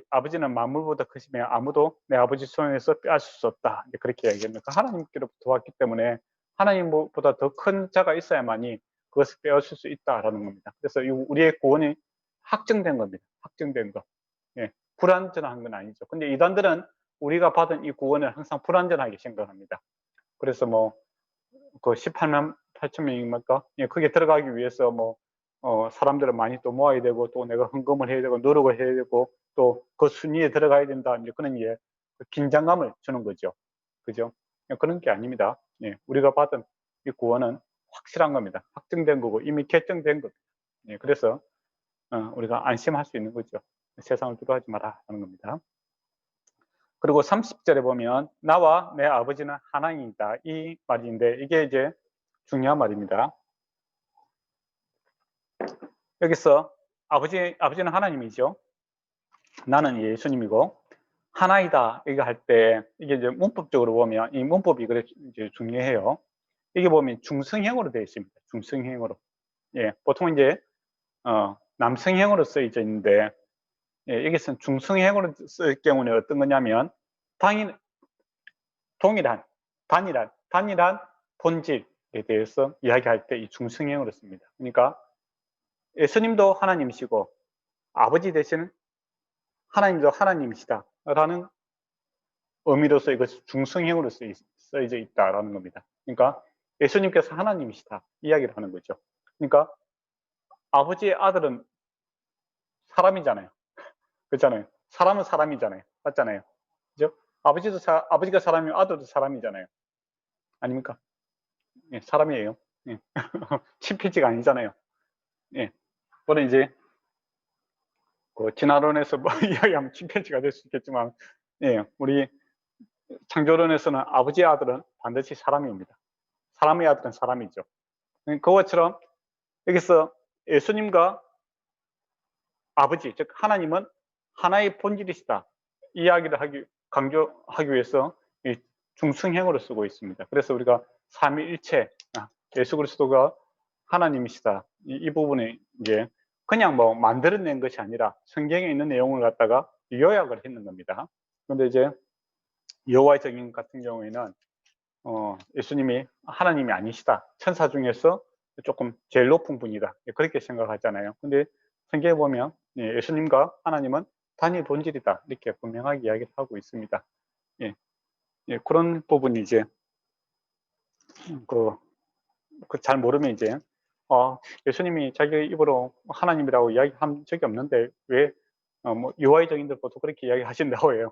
아버지는 만물보다 크시며 아무도 내 아버지 손에서 빼앗을 수 없다, 이제 그렇게 이야기합니다. 하나님께로부터 왔기 때문에 하나님보다 더 큰 자가 있어야만이 그것을 빼앗을 수 있다라는 겁니다. 그래서 우리의 구원이 확정된 겁니다. 확정된 거. 예, 불완전한 건 아니죠. 근데 이단들은 우리가 받은 이 구원을 항상 불완전하게 생각합니다. 그래서 뭐 그 18만 8천 명입니까? 예, 그게 들어가기 위해서 뭐 사람들을 많이 또 모아야 되고 또 내가 헌금을 해야 되고 노력을 해야 되고 또 그 순위에 들어가야 된다, 이제 그런 긴장감을 주는 거죠. 그죠? 그런 게 아닙니다. 예, 우리가 받은 이 구원은 확실한 겁니다. 확정된 거고 이미 결정된 겁니다. 예, 그래서 우리가 안심할 수 있는 거죠. 세상을 두려워하지 마라 하는 겁니다. 그리고 30절에 보면 나와 내 아버지는 하나님이다, 이 말인데 이게 이제 중요한 말입니다. 여기서 아버지는 하나님이죠. 나는 예수님이고 하나이다 이거 할 때 이게 이제 문법적으로 보면 이 문법이 그래 이제 중요해요. 이게 보면 중성형으로 되어 있습니다. 중성형으로. 예, 보통 이제 남성형으로 쓰여져 있는데 예, 여기서는 중성형으로 쓸 경우는 어떤 거냐면 동일한 단일한 본질에 대해서 이야기할 때 이 중성형으로 씁니다. 그러니까 예수님도 하나님이시고 아버지 대신 하나님도 하나님이시다 라는 의미로서 이것이 중성형으로 쓰여져 있다라는 겁니다. 그러니까 예수님께서 하나님이시다 이야기를 하는 거죠. 그러니까 아버지의 아들은 사람이잖아요. 그렇잖아요. 사람은 사람이잖아요. 맞잖아요. 그죠? 아버지가 사람이면 아들도 사람이잖아요. 아닙니까? 예, 사람이에요. 예. 침팬지가 아니잖아요. 예. 그거는 이제 그 진화론에서 뭐 이야기하면 침팬지가 될 수 있겠지만, 예, 우리 창조론에서는 아버지의 아들은 반드시 사람입니다. 사람의 아들은 사람이죠. 그것처럼 여기서 예수님과 아버지, 즉 하나님은 하나의 본질이시다 이야기를 강조하기 위해서 이 중성형으로 쓰고 있습니다. 그래서 우리가 삼위일체, 예수 그리스도가 하나님이시다 이 부분에 이제 그냥 뭐 만들어낸 것이 아니라 성경에 있는 내용을 갖다가 요약을 했는 겁니다. 그런데 이제 여호와의 증인 같은 경우에는 예수님이 하나님이 아니시다, 천사 중에서 조금 제일 높은 분이다, 그렇게 생각하잖아요. 근데 성경에 보면 예수님과 하나님은 단일 본질이다 이렇게 분명하게 이야기를 하고 있습니다. 예, 예, 그런 부분이 이제 잘 모르면 이제 예수님이 자기 입으로 하나님이라고 이야기한 적이 없는데 왜 뭐 여호와의 증인들부터 그렇게 이야기하신다고 해요.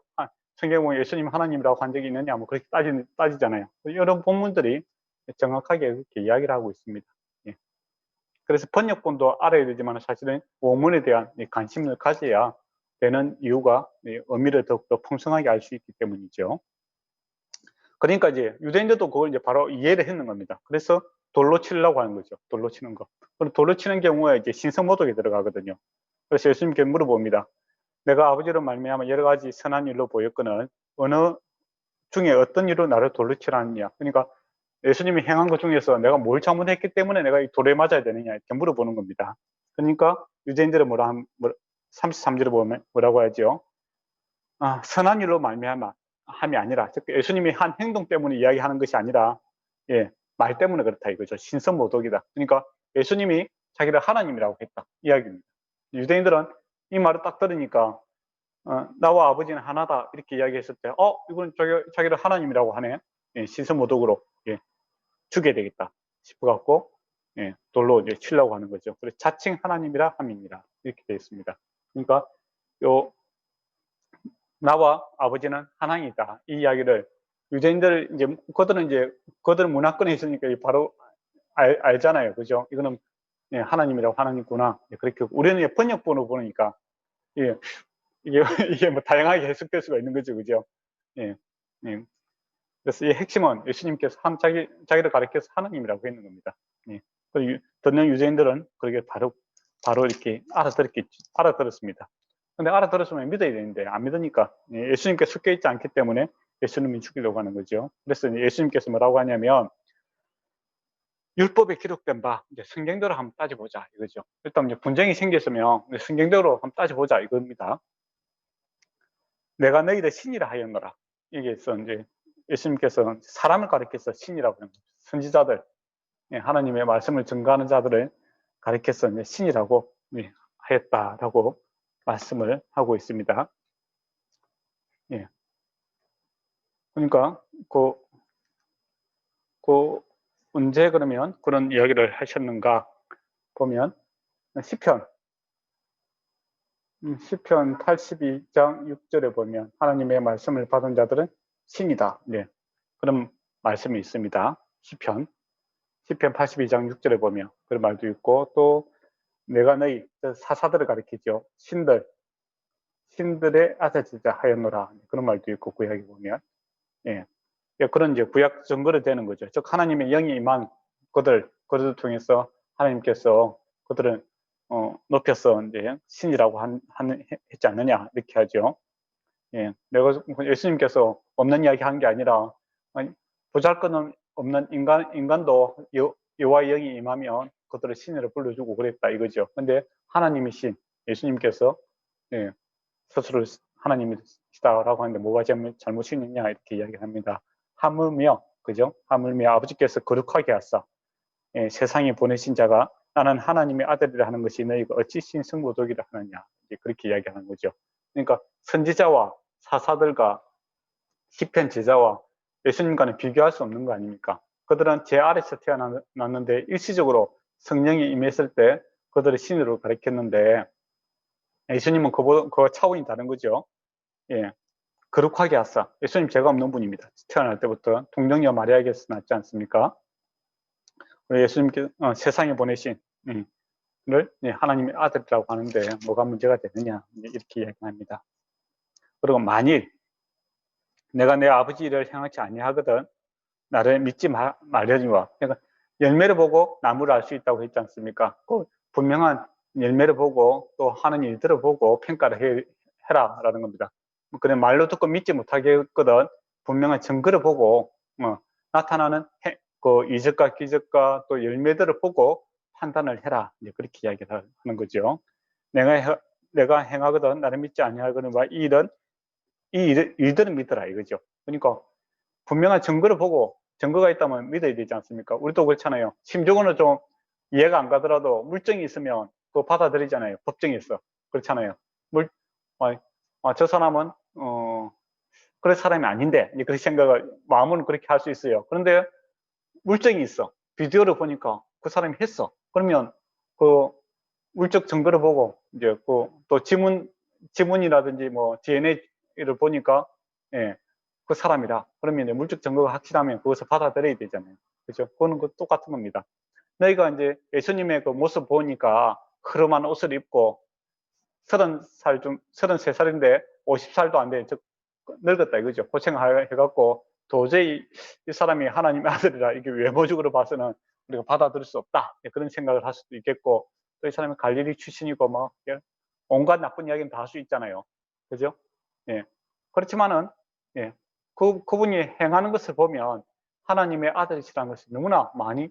성경에 보면 예수님 하나님이라고 한 적이 있느냐 뭐 그렇게 따지잖아요. 이런 본문들이 정확하게 그렇게 이야기를 하고 있습니다. 예. 그래서 번역본도 알아야 되지만 사실은 원문에 대한 관심을 가져야 되는 이유가 의미를 더욱더 풍성하게 알 수 있기 때문이죠. 그러니까 이제 유대인들도 그걸 이제 바로 이해를 했는 겁니다. 그래서 돌로 치려고 하는 거죠. 돌로 치는 거. 그리고 돌로 치는 경우에 이제 신성모독에 들어가거든요. 그래서 예수님께 물어봅니다. 내가 아버지로 말미암아 여러 가지 선한 일로 보였거늘 어느 중에 어떤 일로 나를 돌로 치라느냐. 그러니까 예수님이 행한 것 중에서 내가 뭘 잘못했기 때문에 내가 이 돌에 맞아야 되느냐 이렇게 물어보는 겁니다. 그러니까 유대인들은 33절에 보면 뭐라고 하죠? 선한 일로 말미암아 함이 아니라, 즉 예수님이 한 행동 때문에 이야기하는 것이 아니라 말 때문에 그렇다 이거죠. 신성모독이다. 그러니까 예수님이 자기를 하나님이라고 했다 이야기입니다. 유대인들은 이 말을 딱 들으니까 나와 아버지는 하나다 이렇게 이야기했을 때 이건 자기를 하나님이라고 하네. 신성모독으로 죽여야 되겠다 싶어갖고 돌로 이제 치려고 하는 거죠. 그래서 자칭 하나님이라 함이니라 이렇게 되어 있습니다. 그러니까 나와 아버지는 하나님이다 이 이야기를 유대인들 그들은 문화권에 있으니까 바로 알잖아요. 그죠? 이거는 하나님이라고 하나님구나. 그렇게 우리는 번역본으로 보니까 이게 뭐 다양하게 해석될 수가 있는 거죠. 그죠? 예. 그래서 이 핵심은 예수님께서 자기를 가리켜서 하나님이라고 했는 겁니다. 예. 듣는 유대인들은 그렇게 바로 이렇게 알아들었습니다. 근데 알아들었으면 믿어야 되는데 안 믿으니까 예수님께 섞여 있지 않기 때문에 예수님이 죽이려고 하는 거죠. 그래서 예수님께서 뭐라고 하냐면 율법에 기록된 바 이제 성경대로 한번 따져보자 이거죠. 일단 이제 분쟁이 생겼으면 성경대로 한번 따져보자 이겁니다. 내가 너희들 신이라 하였노라. 여기에서 이제 예수님께서 사람을 가리켜서 신이라고 합니다. 선지자들, 하나님의 말씀을 증거하는 자들을 가리켜서 이제 신이라고 하였다라고 말씀을 하고 있습니다. 예. 그러니까 언제 그러면 그런 이야기를 하셨는가 보면 시편 82장 6절에 보면 하나님의 말씀을 받은 자들은 신이다. 네. 그런 말씀이 있습니다. 시편 82장 6절에 보면 그런 말도 있고, 또 내가 너희 사사들을 가리키죠. 신들의 아들이자 하였노라. 그런 말도 있고 구약에 보면. 예. 그런 이제 구약 증거로 되는 거죠. 즉 하나님의 영이 임한 그들을 통해서 하나님께서 그들을 높여서 이제 신이라고 했지 않느냐 이렇게 하죠. 예, 예수님께서 없는 이야기 한 게 아니라 보잘것없는 인간도 여호와의 영이 임하면 그들을 신이라 불러주고 그랬다 이거죠. 근데 하나님이신 예수님께서 스스로 하나님이시다라고 하는데 뭐가 잘못이 있느냐 이렇게 이야기합니다. 하물며 그죠? 하물며 아버지께서 거룩하게 하사 세상에 보내신 자가 나는 하나님의 아들이라 하는 것이 너희가 어찌 신성모독이라 하느냐 이제 그렇게 이야기하는 거죠. 그러니까 선지자와 사사들과 시편 제자와 예수님과는 비교할 수 없는 거 아닙니까? 그들은 제 아래서 태어났는데 일시적으로 성령이 임했을 때 그들을 신으로 가리켰는데 예수님은 그와 차원이 다른 거죠. 예, 거룩하게 하사. 예수님 죄가 없는 분입니다. 태어날 때부터 동정녀 마리아에게서 낳지 않습니까? 예수님께 세상에 보내신 하나님의 아들이라고 하는데 뭐가 문제가 되느냐 이렇게 이야기합니다. 그리고 만일 내가 내 아버지 일을 행하지 아니하거든 나를 믿지 말려니와. 그러니까 열매를 보고 나무를 알 수 있다고 했지 않습니까? 그 분명한 열매를 보고 또 하는 일들을 보고 평가를 해라라는 겁니다. 그래 말로 듣고 믿지 못하겠거든 분명한 증거를 보고 나타나는 그 이적과 기적과 또 열매들을 보고 판단을 해라. 이제 그렇게 이야기를 하는 거죠. 내가 행하거든 나를 믿지 아니하거든과 이 일들은 믿어라 이거죠. 그러니까 분명한 증거를 보고 증거가 있다면 믿어야 되지 않습니까? 우리도 그렇잖아요. 심적으로는 좀 이해가 안 가더라도 물증이 있으면 그거 받아들이잖아요. 법정이 있어. 그렇잖아요. 저 사람은 그런 사람이 아닌데 그렇게 생각을 마음은 그렇게 할 수 있어요. 그런데 물증이 있어. 비디오를 보니까 그 사람이 했어. 그러면 그 물적 증거를 보고 이제 또 지문이라든지 뭐 DNA를 보니까 그 사람이다. 그러면 이제 물적 증거가 확실하면 그것을 받아들여야 되잖아요. 그렇죠? 그거는 똑같은 겁니다. 너희가 이제 예수님의 그 모습 보니까 흐름한 옷을 입고 33살인데 50살도 안 돼. 즉 늙었다 이거죠. 고생해갖고 도저히 이 사람이 하나님의 아들이라 이게 외모적으로 봐서는 우리가 받아들일 수 없다. 그런 생각을 할 수도 있겠고 또 이 사람이 갈릴리 출신이고 뭐 온갖 나쁜 이야기는 다 할 수 있잖아요. 그죠? 예. 그렇지만은 그분이 행하는 것을 보면 하나님의 아들이시라는 것이 너무나 많이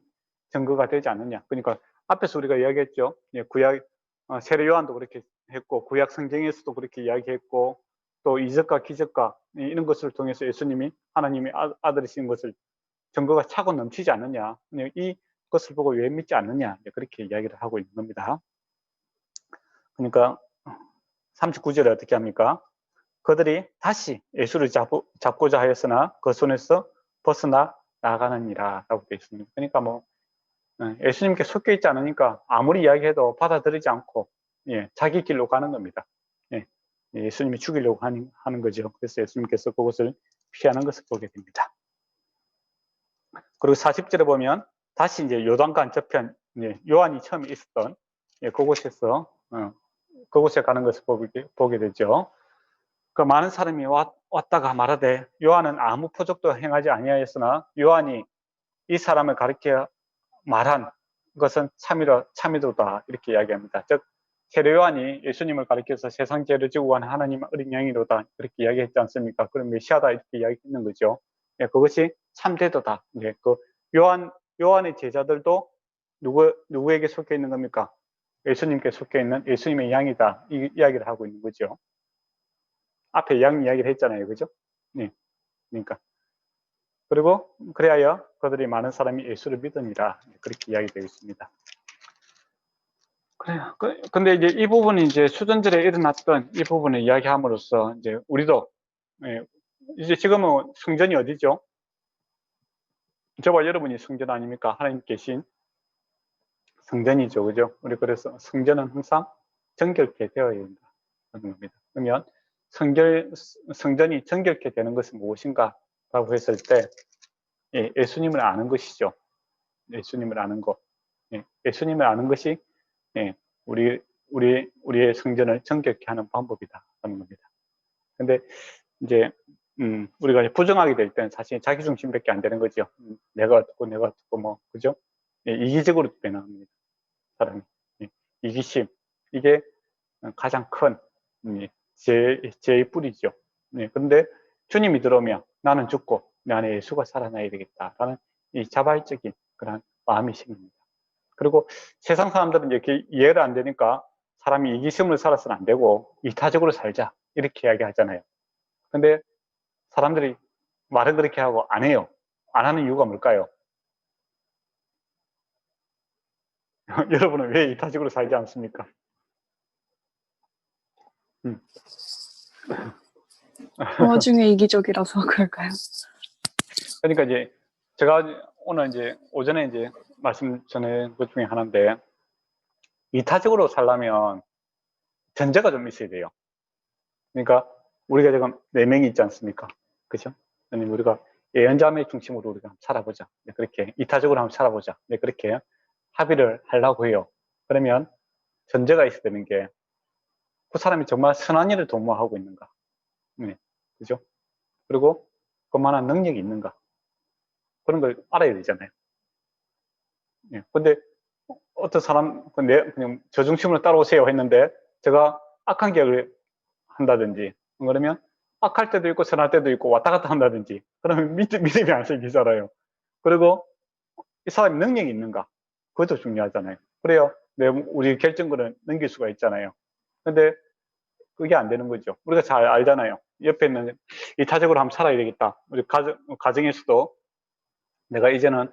증거가 되지 않느냐. 그러니까 앞에서 우리가 이야기했죠. 구약 세례 요한도 그렇게 했고 구약 성경에서도 그렇게 이야기했고 또 이적과 기적과 이런 것을 통해서 예수님이 하나님의 아들이신 것을 증거가 차고 넘치지 않느냐. 이 것을 보고 왜 믿지 않느냐. 그렇게 이야기를 하고 있는 겁니다. 그러니까 39절에 어떻게 합니까? 그들이 다시 예수를 잡고자 하였으나 그 손에서 벗어나 나가느니라 라고 되어 있습니다. 그러니까 뭐 예수님께 섞여 있지 않으니까 아무리 이야기해도 받아들이지 않고 자기 길로 가는 겁니다. 예수님이 죽이려고 하는 거죠. 그래서 예수님께서 그것을 피하는 것을 보게 됩니다. 그리고 40절에 보면 다시 이제 요단강 저편 요한이 처음에 있었던 그곳에 가는 것을 보게 되죠. 그 많은 사람이 왔다가 말하되 요한은 아무 표적도 행하지 아니하였으나 요한이 이 사람을 가리켜 말한 것은 참이로다 이렇게 이야기합니다. 즉 세례 요한이 예수님을 가리켜서 세상 죄를 지고 간 하나님 어린 양이로다 그렇게 이야기했지 않습니까? 그럼 메시아다 이렇게 이야기했는 거죠. 예, 그것이 참되도다. 예, 그 요한의 제자들도 누구에게 속해 있는 겁니까? 예수님께 속해 있는 예수님의 양이다 이 이야기를 하고 있는 거죠. 앞에 양 이야기를 했잖아요, 그죠? 네, 그러니까 그리고 그래야 그들이 많은 사람이 예수를 믿으니라 그렇게 이야기되어 있습니다. 그래요. 근데 이제 이 부분이 이제 수전절에 일어났던 이 부분을 이야기함으로써 이제 우리도 예, 이제 지금은 성전이 어디죠? 저와 여러분이 성전 아닙니까? 하나님 계신 성전이죠, 그죠? 우리 그래서 성전은 항상 정결케 되어야 된다는 겁니다. 그러면 성전이 정결케 되는 것은 무엇인가라고 했을 때 예수님을 아는 것이죠. 예수님을 아는 것. 예수님을 아는 것이 우리의 성전을 정결케 하는 방법이다라는 겁니다. 근데 이제 우리가 부정하게 될 때는 사실 자기 중심밖에 안 되는 거죠. 내가 어떻고 뭐 그죠? 이기적으로 변합니다. 사람이 이기심 이게 가장 큰 죄의 뿌리죠. 그런데 주님이 들어오면 나는 죽고 내 안에 예수가 살아나야 되겠다라는 이 자발적인 그런 마음이 생깁니다. 그리고 세상 사람들은 이렇게 이해를 안 되니까 사람이 이기심을 살아서는 안 되고 이타적으로 살자 이렇게 이야기하잖아요. 근데 사람들이 말은 그렇게 하고 안 해요. 안 하는 이유가 뭘까요? 여러분은 왜 이타적으로 살지 않습니까? 그 와중에 이기적이라서 그럴까요? 그러니까 이제 제가 오늘 이제 오전에 이제 말씀 전해 것 중에 하나인데 이타적으로 살려면 전제가 좀 있어야 돼요. 그러니까 우리가 지금 4명이 있지 않습니까? 그죠? 아니면 우리가 예언자매 중심으로 우리가 한번 살아보자. 그렇게 이타적으로 한번 살아보자. 그렇게 합의를 하려고 해요. 그러면 전제가 있어야 되는 게 그 사람이 정말 선한 일을 도모하고 있는가? 그죠? 그리고 그만한 능력이 있는가? 그런 걸 알아야 되잖아요. 근데 어떤 사람 그냥 저 중심으로 따라오세요 했는데 제가 악한 계획을 한다든지 그러면 악할 때도 있고 선할 때도 있고 왔다 갔다 한다든지 그러면 믿음이 안 생기잖아요. 그리고 이 사람이 능력이 있는가? 그것도 중요하잖아요. 그래요. 우리 결정권을 넘길 수가 있잖아요. 근데 그게 안 되는 거죠. 우리가 잘 알잖아요. 옆에 있는 이타적으로 한번 살아야 되겠다. 우리 가정에서도 내가 이제는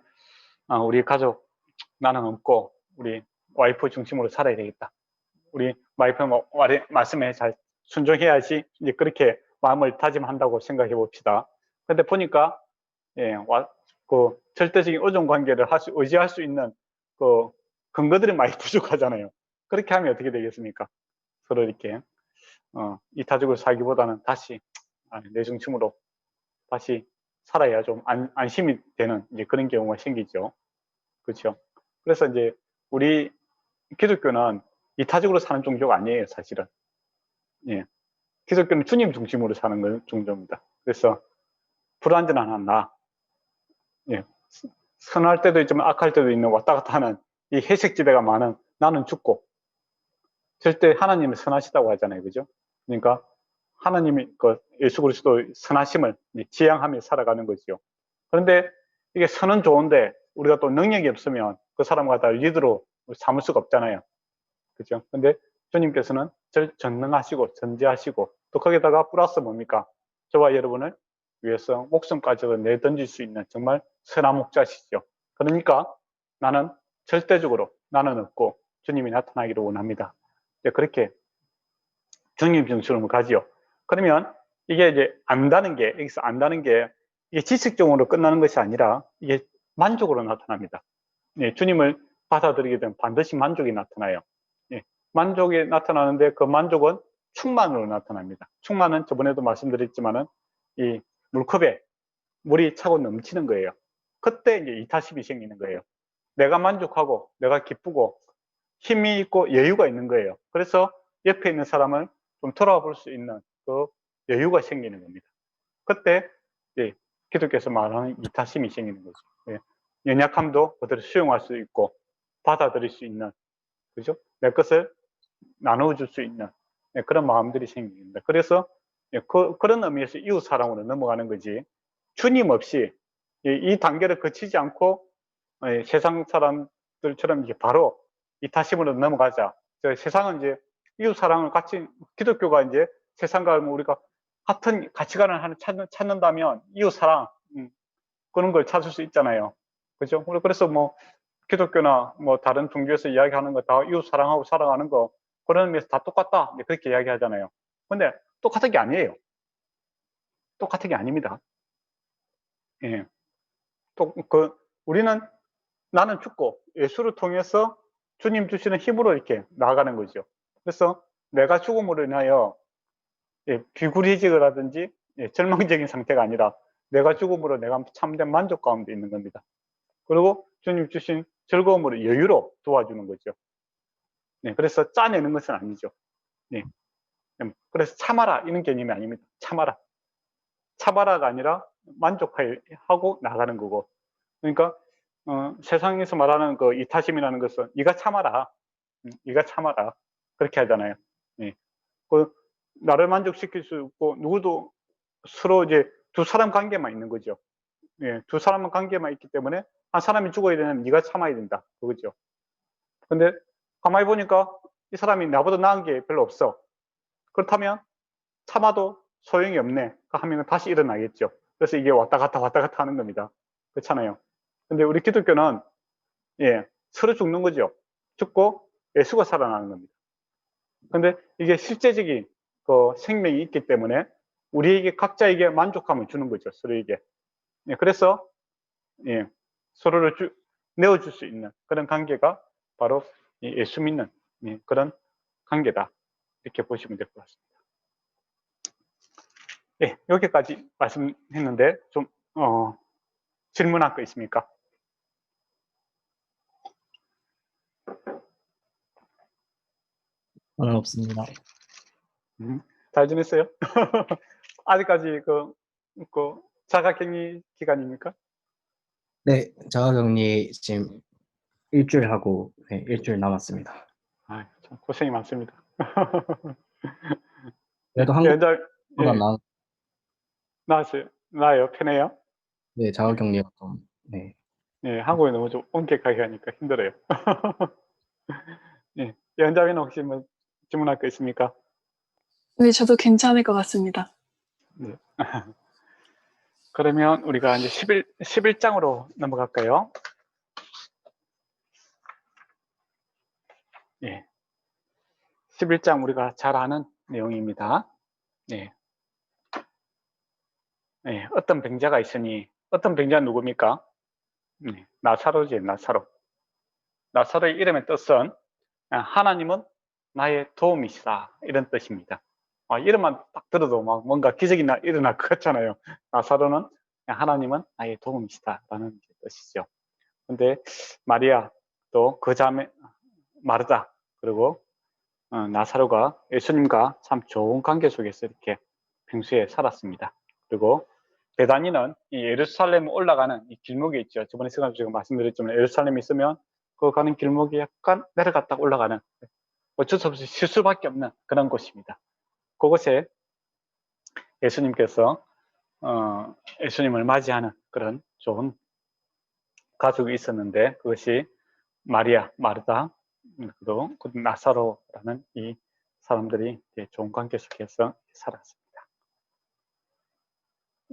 우리 가족 나는 없고 우리 와이프 중심으로 살아야 되겠다. 우리 와이프 말씀에 잘 순종해야지 이제 그렇게 마음을 다짐한다고 생각해 봅시다. 근데 보니까 그 절대적인 의존 관계를 의지할 수 있는 그 근거들이 많이 부족하잖아요. 그렇게 하면 어떻게 되겠습니까? 서로 이렇게 이타적으로 살기보다는 다시 내 중심으로 다시 살아야 좀 안심이 되는 이제 그런 경우가 생기죠. 그렇죠. 그래서 이제 우리 기독교는 이타적으로 사는 종교가 아니에요, 사실은. 기독교는 주님 중심으로 사는 종교입니다. 그래서 불완전한 나, 선할 때도 있지만 악할 때도 있는 왔다 갔다 하는 이 회색지대가 많은 나는 죽고 절대 하나님은 선하시다고 하잖아요, 그죠? 그러니까 하나님이 예수 그리스도 선하심을 지향하며 살아가는 거죠. 그런데 이게 선은 좋은데 우리가 또 능력이 없으면 그 사람을 갖다 리더로 삼을 수가 없잖아요. 그죠? 근데 주님께서는 전능하시고 전지하시고 또 거기다가 플러스 뭡니까? 저와 여러분을 위해서 목숨까지도 내던질 수 있는 정말 선한 목자시죠. 그러니까 나는 절대적으로 나는 없고 주님이 나타나기를 원합니다. 그렇게 주님 중심을 가지요. 그러면 이게 이제 여기서 안다는 게 이게 지식적으로 끝나는 것이 아니라 이게 만족으로 나타납니다. 주님을 받아들이게 되면 반드시 만족이 나타나요. 만족이 나타나는데 그 만족은 충만으로 나타납니다. 충만은 저번에도 말씀드렸지만은 이 물컵에 물이 차고 넘치는 거예요. 그때 이제 이타심이 생기는 거예요. 내가 만족하고 내가 기쁘고 힘이 있고 여유가 있는 거예요. 그래서 옆에 있는 사람을 좀 돌아볼 수 있는 그 여유가 생기는 겁니다. 그때 예, 기독교에서 말하는 이타심이 생기는 거죠. 예, 연약함도 그대로 수용할 수 있고 받아들일 수 있는, 그죠? 내 것을 나눠줄 수 있는 예, 그런 마음들이 생깁니다. 그래서 예, 그런 의미에서 이웃 사랑으로 넘어가는 거지, 주님 없이 이 단계를 거치지 않고 예, 세상 사람들처럼 이제 바로 이타심으로 넘어가자. 세상은 이제 이웃 사랑을 같이, 기독교가 이제 세상과 우리가 같은 가치관을 하나 찾는다면 이웃 사랑 그런 걸 찾을 수 있잖아요. 그죠? 그래서 뭐 기독교나 뭐 다른 종교에서 이야기하는 거 다 이웃 사랑하고 살아가는 거 그런 의미에서 다 똑같다 그렇게 이야기하잖아요. 근데 똑같은 게 아니에요. 똑같은 게 아닙니다. 예. 또 우리는 나는 죽고 예수를 통해서 주님 주시는 힘으로 이렇게 나아가는 거죠. 그래서 내가 죽음으로 인하여 예, 비굴해지고 라든지 예, 절망적인 상태가 아니라 내가 죽음으로 내가 참된 만족 가운데 있는 겁니다. 그리고 주님 주신 즐거움으로 여유로 도와주는 거죠. 네, 그래서 짜내는 것은 아니죠. 네. 그래서 참아라 이런 개념이 아닙니다. 참아라가 아니라 만족하고 나가는 거고. 그러니까 세상에서 말하는 그 이타심이라는 것은 네가 참아라, 네가 참아라 그렇게 하잖아요. 네. 그 나를 만족시킬 수 있고 누구도 서로 이제 두 사람 관계만 있는 거죠. 예, 두 사람 관계만 있기 때문에 한 사람이 죽어야 되면 네가 참아야 된다 그거죠. 근데 가만히 보니까 이 사람이 나보다 나은 게 별로 없어. 그렇다면 참아도 소용이 없네 하면 다시 일어나겠죠. 그래서 이게 왔다 갔다 하는 겁니다. 그렇잖아요. 근데 우리 기독교는 예, 서로 죽는 거죠. 죽고 예수가 살아나는 겁니다. 근데 이게 실제적인 그 생명이 있기 때문에 우리에게 각자에게 만족감을 주는 거죠. 서로에게. 예, 그래서 예, 서로를 내어줄 수 있는 그런 관계가 바로 예수 믿는 예, 그런 관계다. 이렇게 보시면 될 것 같습니다. 예, 여기까지 말씀했는데 좀 질문할 거 있습니까? 저는 없습니다. 잘 지냈어요? 아직까지 그 자가격리 기간입니까? 네, 자가격리 지금 일주일 하고 네, 일주일 남았습니다. 아, 참 고생이 많습니다. 그래도 연장 한국보다 나았어요. 나아요? 편해요? 네, 자가격리가 좀 네. 예, 한국에 너무 좀 엄격하게 하니까 힘들어요. 예, 연장에는 혹시 뭐 질문할 거 있습니까? 네, 저도 괜찮을 것 같습니다. 네. 그러면 우리가 이제 11장으로 넘어갈까요? 예. 11장 우리가 잘 아는 내용입니다. 예. 예. 어떤 병자가 있으니, 어떤 병자는 누굽니까? 나사로지, 나사로. 나사로의 이름의 뜻은 하나님은 나의 도움이시다. 이런 뜻입니다. 이름만 딱 들어도 막 뭔가 기적이 일어날 것 같잖아요. 나사로는 하나님은 나의 도움이시다. 라는 뜻이죠. 근데 마리아 또 그 자매 마르다 그리고 나사로가 예수님과 참 좋은 관계 속에서 이렇게 평소에 살았습니다. 그리고 베다니는 이 예루살렘 올라가는 이 길목에 있죠. 저번에 시간에 제가 말씀드렸지만 예루살렘에 있으면 그 가는 길목이 약간 내려갔다 올라가는 어쩔 수 없이 쉴 수밖에 없는 그런 곳입니다. 그곳에 예수님께서 예수님을 맞이하는 그런 좋은 가족이 있었는데 그것이 마리아, 마르다, 그리고 나사로라는 이 사람들이 좋은 관계 속에서 살았습니다.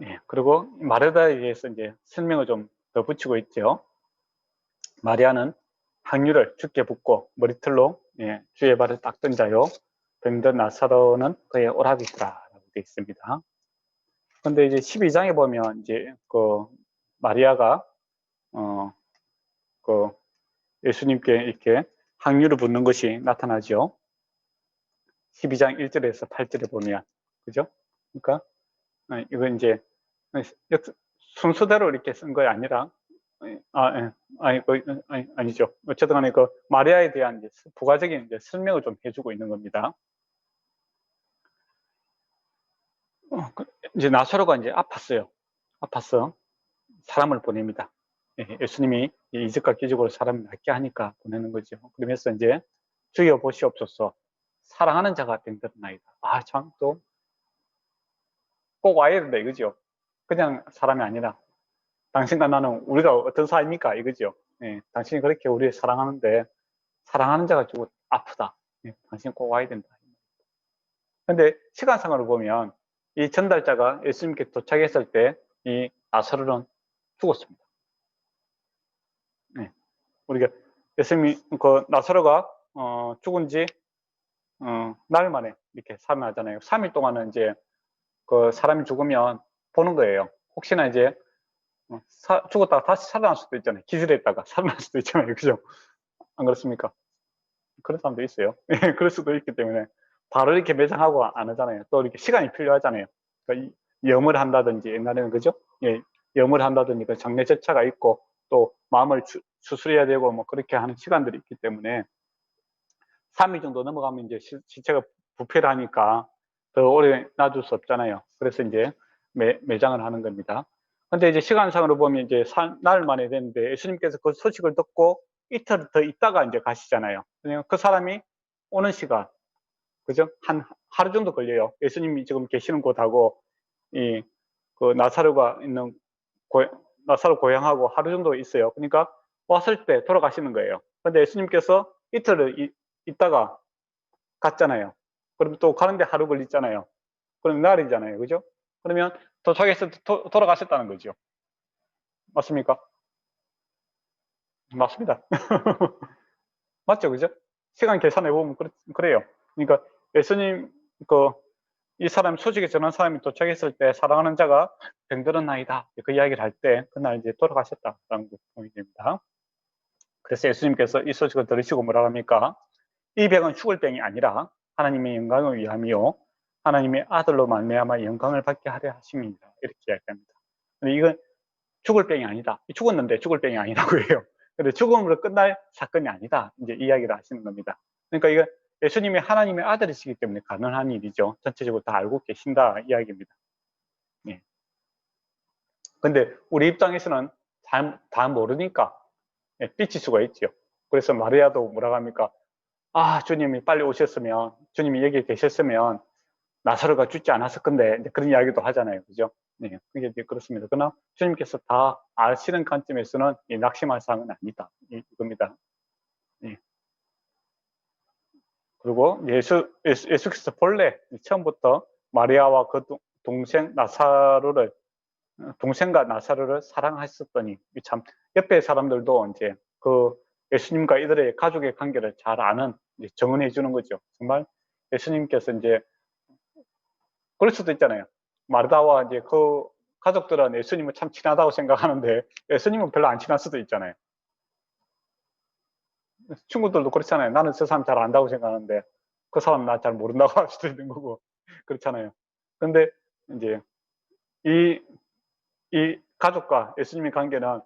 예, 그리고 마르다에 대해서 이제 설명을 좀 더 붙이고 있죠. 마리아는 항유를 죽게 붓고 머리털로 예, 주의 발을 닦던 자요. 병든 나사로는 그의 오라비더라라고 되어 있습니다. 근데 이제 12장에 보면 이제 그 마리아가 그 예수님께 이렇게 항유를 붓는 것이 나타나죠. 12장 1절에서 8절에 보면 그죠? 그러니까 이거 이제 순서대로 이렇게 쓴 거 아니라 아니죠. 어쨌든 간에 그 마리아에 대한 이제 부가적인 이제 설명을 좀 해주고 있는 겁니다. 이제 나사로가 이제 아팠어. 사람을 보냅니다. 예, 예수님이 이적과 기적으로 사람을 낫게 하니까 보내는 거죠. 그러면서 이제 주여 보시옵소서, 사랑하는 자가 병들었나이다. 아, 참, 또 꼭 와야 된다 이거죠. 그냥 사람이 아니라 당신과 나는 우리가 어떤 사이입니까 이거죠. 예, 당신이 그렇게 우리를 사랑하는데 사랑하는 자가 죽고 아프다. 예, 당신 꼭 와야 된다. 근데 시간상으로 보면 이 전달자가 예수님께 도착했을 때 이 나사로는 죽었습니다. 네. 우리가 예수님이 그 나사로가 죽은 지 나흘 만에 이렇게 살아나잖아요. 3일 동안은 이제 그 사람이 죽으면 보는 거예요. 혹시나 이제 죽었다가 다시 살아날 수도 있잖아요. 기절했다가 살아날 수도 있잖아요. 그죠? 안 그렇습니까? 그런 사람도 있어요. 그럴 수도 있기 때문에 바로 이렇게 매장하고 안 하잖아요. 또 이렇게 시간이 필요하잖아요. 그러니까 염을 한다든지 옛날에는 그죠? 예, 염을 한다든지 그 장례 절차가 있고 또 마음을 수술해야 되고 뭐 그렇게 하는 시간들이 있기 때문에 3일 정도 넘어가면 이제 시체가 부패를 하니까 더 오래 놔둘 수 없잖아요. 그래서 이제 매장을 하는 겁니다. 근데 이제 시간상으로 보면 이제 나흘 만에 됐는데 예수님께서 그 소식을 듣고 이틀 더 있다가 이제 가시잖아요. 그냥 그 사람이 오는 시간, 그죠? 한 하루 정도 걸려요. 예수님이 지금 계시는 곳하고 그 나사로가 있는 나사로 고향하고 하루 정도 있어요. 그러니까 왔을 때 돌아가시는 거예요. 근데 예수님께서 이틀을 있다가 갔잖아요. 그럼 또 가는데 하루 걸리잖아요. 그럼 날이잖아요. 그죠? 그러면 도착해서 돌아가셨다는 거죠. 맞습니까? 맞습니다. 맞죠? 그죠? 시간 계산해 보면 그래요. 그러니까 예수님 이 사람 소식에 전한 사람이 도착했을 때 사랑하는 자가 병들었나이다. 그 이야기를 할 때 그날 이제 돌아가셨다라는 걸 보게 됩니다. 그래서 예수님께서 이 소식을 들으시고 뭐라 합니까? 이 병은 죽을 병이 아니라 하나님의 영광을 위함이요 하나님의 아들로 말미암아 영광을 받게 하려 하심입니다. 이렇게 이야기합니다. 근데 이건 죽을 병이 아니다. 죽었는데 죽을 병이 아니라고 해요. 근데 죽음으로 끝날 사건이 아니다. 이제 이야기를 하시는 겁니다. 그러니까 이거 예수님이 하나님의 아들이시기 때문에 가능한 일이죠. 전체적으로 다 알고 계신다 이야기입니다. 예. 근데 우리 입장에서는 다 모르니까 삐칠 수가 있죠. 그래서 마리아도 뭐라고 합니까? 아, 주님이 빨리 오셨으면, 주님이 여기에 계셨으면 나사로가 죽지 않았을 건데 그런 이야기도 하잖아요. 그죠? 네, 그게 이제 그렇습니다. 그러나 주님께서 다 아시는 관점에서는 낙심할 사항은 아니다. 이겁니다. 예. 그리고 예수께서 본래 처음부터 마리아와 그 동생과 나사로를 사랑하셨더니 참 옆에 사람들도 이제 그 예수님과 이들의 가족의 관계를 잘 아는 정언해 주는 거죠. 정말 예수님께서 이제 그럴 수도 있잖아요. 마르다와 이제 그 가족들은 예수님을 참 친하다고 생각하는데 예수님은 별로 안 친할 수도 있잖아요. 친구들도 그렇잖아요. 나는 저 사람 잘 안다고 생각하는데 그 사람 나 잘 모른다고 할 수도 있는 거고 그렇잖아요. 근데 이제 이 가족과 예수님의 관계는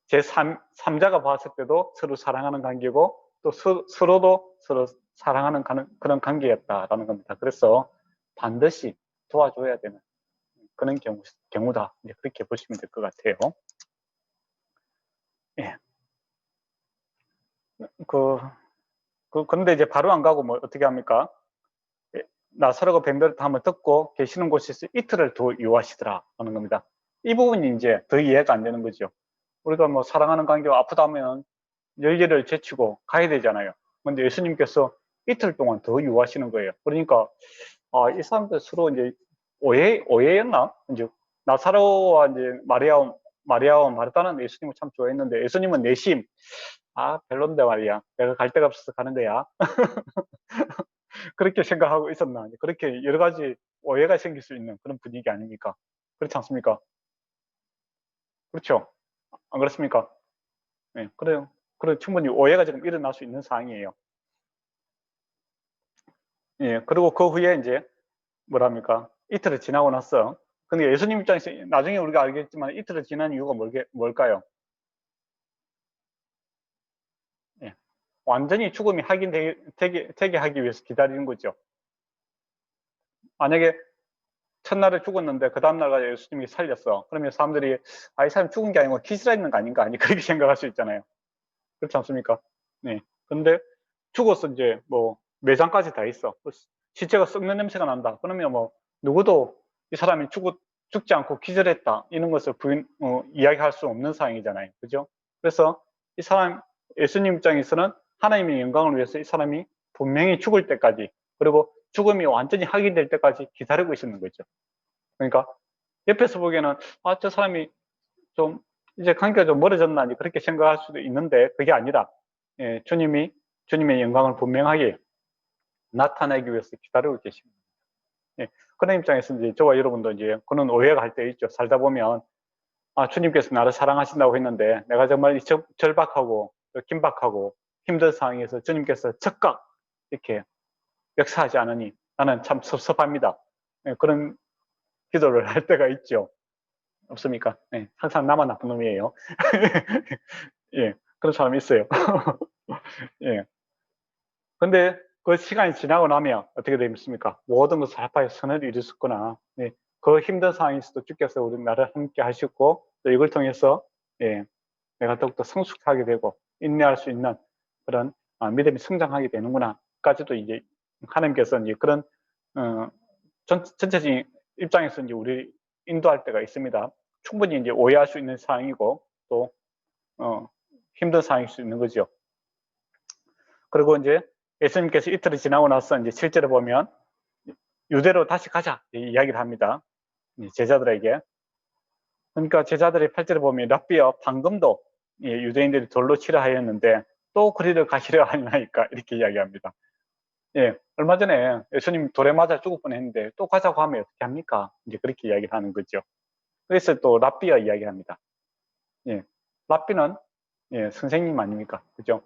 제3자가 봤을 때도 서로 사랑하는 관계고 또 서로도 서로 사랑하는 그런 관계였다라는 겁니다. 그래서 반드시 도와줘야 되는 그런 경우다. 그렇게 보시면 될 것 같아요. 예. 그런데 이제 바로 안 가고 뭐 어떻게 합니까? 나사로가 병들었다 한번 듣고 계시는 곳에서 이틀을 더 유하시더라 하는 겁니다. 이 부분이 이제 더 이해가 안 되는 거죠. 우리가 뭐 사랑하는 관계가 아프다면 열기를 제치고 가야 되잖아요. 근데 예수님께서 이틀 동안 더 유하시는 거예요. 그러니까 이 사람들 서로 이제 오해였나? 이제 나사로와 이제 마리아와 마르다는 예수님을 참 좋아했는데 예수님은 내심 별론데 말이야. 내가 갈 데가 없어서 가는 거야. 그렇게 생각하고 있었나? 그렇게 여러 가지 오해가 생길 수 있는 그런 분위기 아닙니까? 그렇지 않습니까? 그렇죠? 안 그렇습니까? 네, 그래요. 그래 충분히 오해가 지금 일어날 수 있는 상황이에요. 예, 그리고 그 후에 이제 뭐랍니까? 이틀을 지나고 났어. 근데 예수님 입장에서 나중에 우리가 알겠지만 이틀을 지난 이유가 뭘까요? 예, 완전히 죽음이 확인되게 하기 위해서 기다리는 거죠. 만약에 첫날에 죽었는데 그 다음날 가서 예수님이 살렸어. 그러면 사람들이 아, 이 사람 죽은 게 아니고 기절했는 거 아닌가? 아니 그렇게 생각할 수 있잖아요. 그렇지 않습니까? 네. 근데 죽어서 이제 뭐 매장까지 다 있어. 시체가 썩는 냄새가 난다. 그러면 뭐 누구도 이 사람이 죽지 않고 기절했다 이런 것을 이야기할 수 없는 상황이잖아요. 그죠? 그래서 이 사람 예수님 입장에서는 하나님의 영광을 위해서 이 사람이 분명히 죽을 때까지, 그리고 죽음이 완전히 확인될 때까지 기다리고 있었는 거죠. 그러니까 옆에서 보기에는 아, 저 사람이 좀 이제 관계가 좀 멀어졌나 그렇게 생각할 수도 있는데 그게 아니라 주님의 영광을 분명하게 나타내기 위해서 기다리고 계십니다. 그런 입장에서 이제 저와 여러분도 이제 그런 오해가 할 때 있죠. 살다 보면 아, 주님께서 나를 사랑하신다고 했는데 내가 정말 절박하고 긴박하고 힘든 상황에서 주님께서 즉각 이렇게 역사하지 않으니 나는 참 섭섭합니다. 그런 기도를 할 때가 있죠. 없습니까? 항상 나만 나쁜 놈이에요. 예, 그런 사람이 있어요. 예. 근데 그 시간이 지나고 나면 어떻게 됩니까? 모든 것을 합하여 선을 이루셨구나. 그 힘든 상황에서도 주께서 우리 나를 함께 하시고 또 이걸 통해서 내가 더욱더 성숙하게 되고 인내할 수 있는 그런 믿음이 성장하게 되는구나까지도 이제 하나님께서 이제 그런 전체적인 입장에서 이제 우리 인도할 때가 있습니다. 충분히 이제 오해할 수 있는 상황이고 또 힘든 상황일 수 있는 거죠. 그리고 이제 예수님께서 이틀이 지나고 나서 이제 실제로 보면 유대로 다시 가자 이야기를 합니다. 제자들에게. 그러니까 제자들이 8절에 보면 랍비여 방금도 유대인들이 돌로 치려 하였는데 또 그리를 가시려 하나이까 이렇게 이야기합니다. 얼마 전에 예수님 돌에 맞아 죽을 뻔했는데 또 가자고 하면 어떻게 합니까? 이제 그렇게 이야기를 하는 거죠. 그래서 또 랍비가 이야기합니다. 랍비는 선생님 아닙니까? 그죠?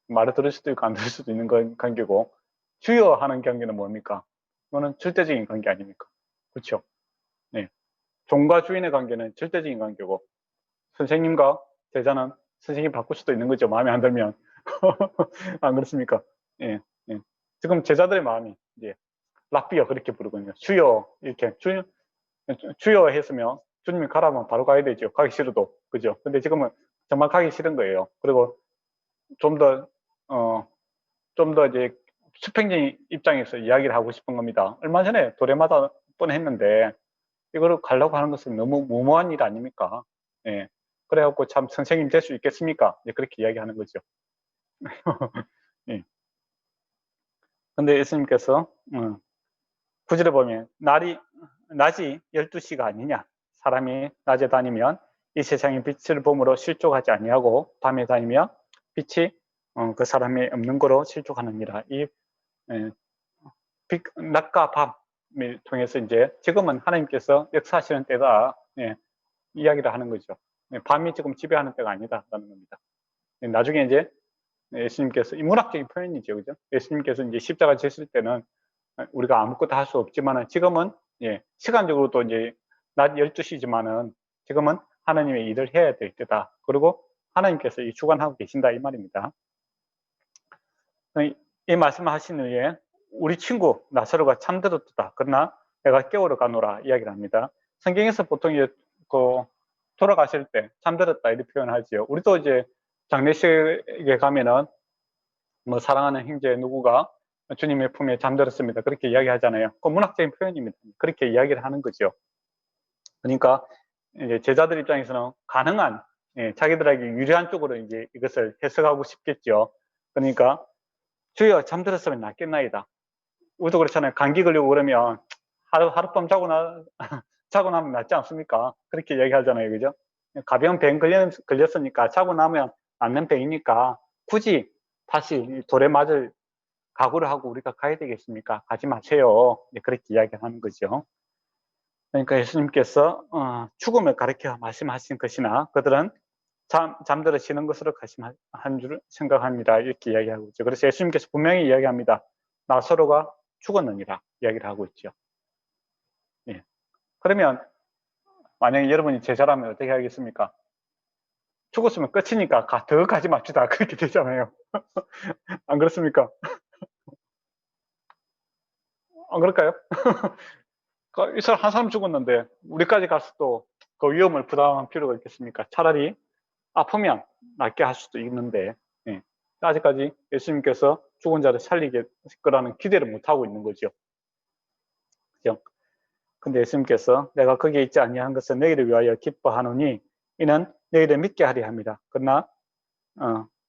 말을 들을 수도 있고 안 들을 수도 있는 관계고, 주여 하는 관계는 뭡니까? 그거는 절대적인 관계 아닙니까? 그렇죠? 종과 주인의 관계는 절대적인 관계고, 선생님과 제자는 선생님 바꿀 수도 있는 거죠. 마음에 안 들면. 안 그렇습니까? 지금 제자들의 마음이 이제 랍비가 그렇게 부르거든요. 주여 이렇게 주여 했으면 주님이 가라면 바로 가야 되죠. 가기 싫어도. 그죠? 근데 지금은 정말 가기 싫은 거예요. 그리고 좀 더 이제 수평적인 입장에서 이야기를 하고 싶은 겁니다. 얼마 전에 돌에 맞아 뻔했는데 이거를 가려고 하는 것은 너무 무모한 일 아닙니까? 그래갖고 참 선생님 될 수 있겠습니까? 그렇게 이야기하는 거죠. 근데 예수님께서 9절에 보면 낮이 12시가 아니냐, 사람이 낮에 다니면 이 세상의 빛을 봄으로 실족하지 아니하고 밤에 다니며 빛이 그 사람이 없는 거로 실족하느니라. 이 낮과 밤을 통해서 이제 지금은 하나님께서 역사하시는 때다 이야기를 하는 거죠. 밤이 지금 지배하는 때가 아니다라는 겁니다. 나중에 이제 예수님께서 이 문학적인 표현이죠, 그죠? 예수님께서 이제 십자가 지셨을 때는 우리가 아무것도 할 수 없지만은 지금은 시간적으로도 이제 낮 12시지만은 지금은 하나님의 일을 해야 될 때다. 그리고 하나님께서 이 주관하고 계신다 이 말입니다. 이 말씀을 하신 후에 우리 친구 나사로가 잠들었다. 그러나 내가 깨우러 가노라 이야기를 합니다. 성경에서 보통 이제 돌아가실 때 잠들었다 이렇게 표현하지요. 우리도 이제 장례식에 가면은 뭐 사랑하는 형제 누구가 주님의 품에 잠들었습니다. 그렇게 이야기하잖아요. 그 문학적인 표현입니다. 그렇게 이야기를 하는 거죠. 그러니까 이제 제자들 입장에서는 가능한 자기들에게 유리한 쪽으로 이제 이것을 해석하고 싶겠죠. 그러니까 주여 잠들었으면 낫겠나이다. 우리도 그렇잖아요. 감기 걸리고 그러면 하룻밤 자고 나면 낫지 않습니까? 그렇게 이야기하잖아요. 그죠? 가벼운 병 걸렸으니까 자고 나면 낫는 병이니까 굳이 다시 돌에 맞을 각오를 하고 우리가 가야 되겠습니까? 가지 마세요. 그렇게 이야기하는 거죠. 그러니까 예수님께서 죽음을 가리켜 말씀하신 것이나 그들은 잠들어지는 것으로 가심한 줄 생각합니다. 이렇게 이야기하고 있죠. 그래서 예수님께서 분명히 이야기합니다. 나사로가 죽었느니라 이야기를 하고 있죠. 그러면 만약에 여러분이 제자라면 어떻게 하겠습니까? 죽었으면 끝이니까 더 가지 맙시다. 그렇게 되잖아요. 안 그렇습니까? 안 그럴까요? 이 사람 한 사람 죽었는데 우리까지 가서 또 그 위험을 부담할 필요가 있겠습니까? 차라리 아프면 낫게 할 수도 있는데, 예. 아직까지 예수님께서 죽은 자를 살리게 거라는 기대를 못 하고 있는 거죠. 그죠? 근데 예수님께서 내가 거기에 있지 아니한 것은 너희를 위하여 기뻐하노니 이는 너희를 믿게 하려 합니다. 그러나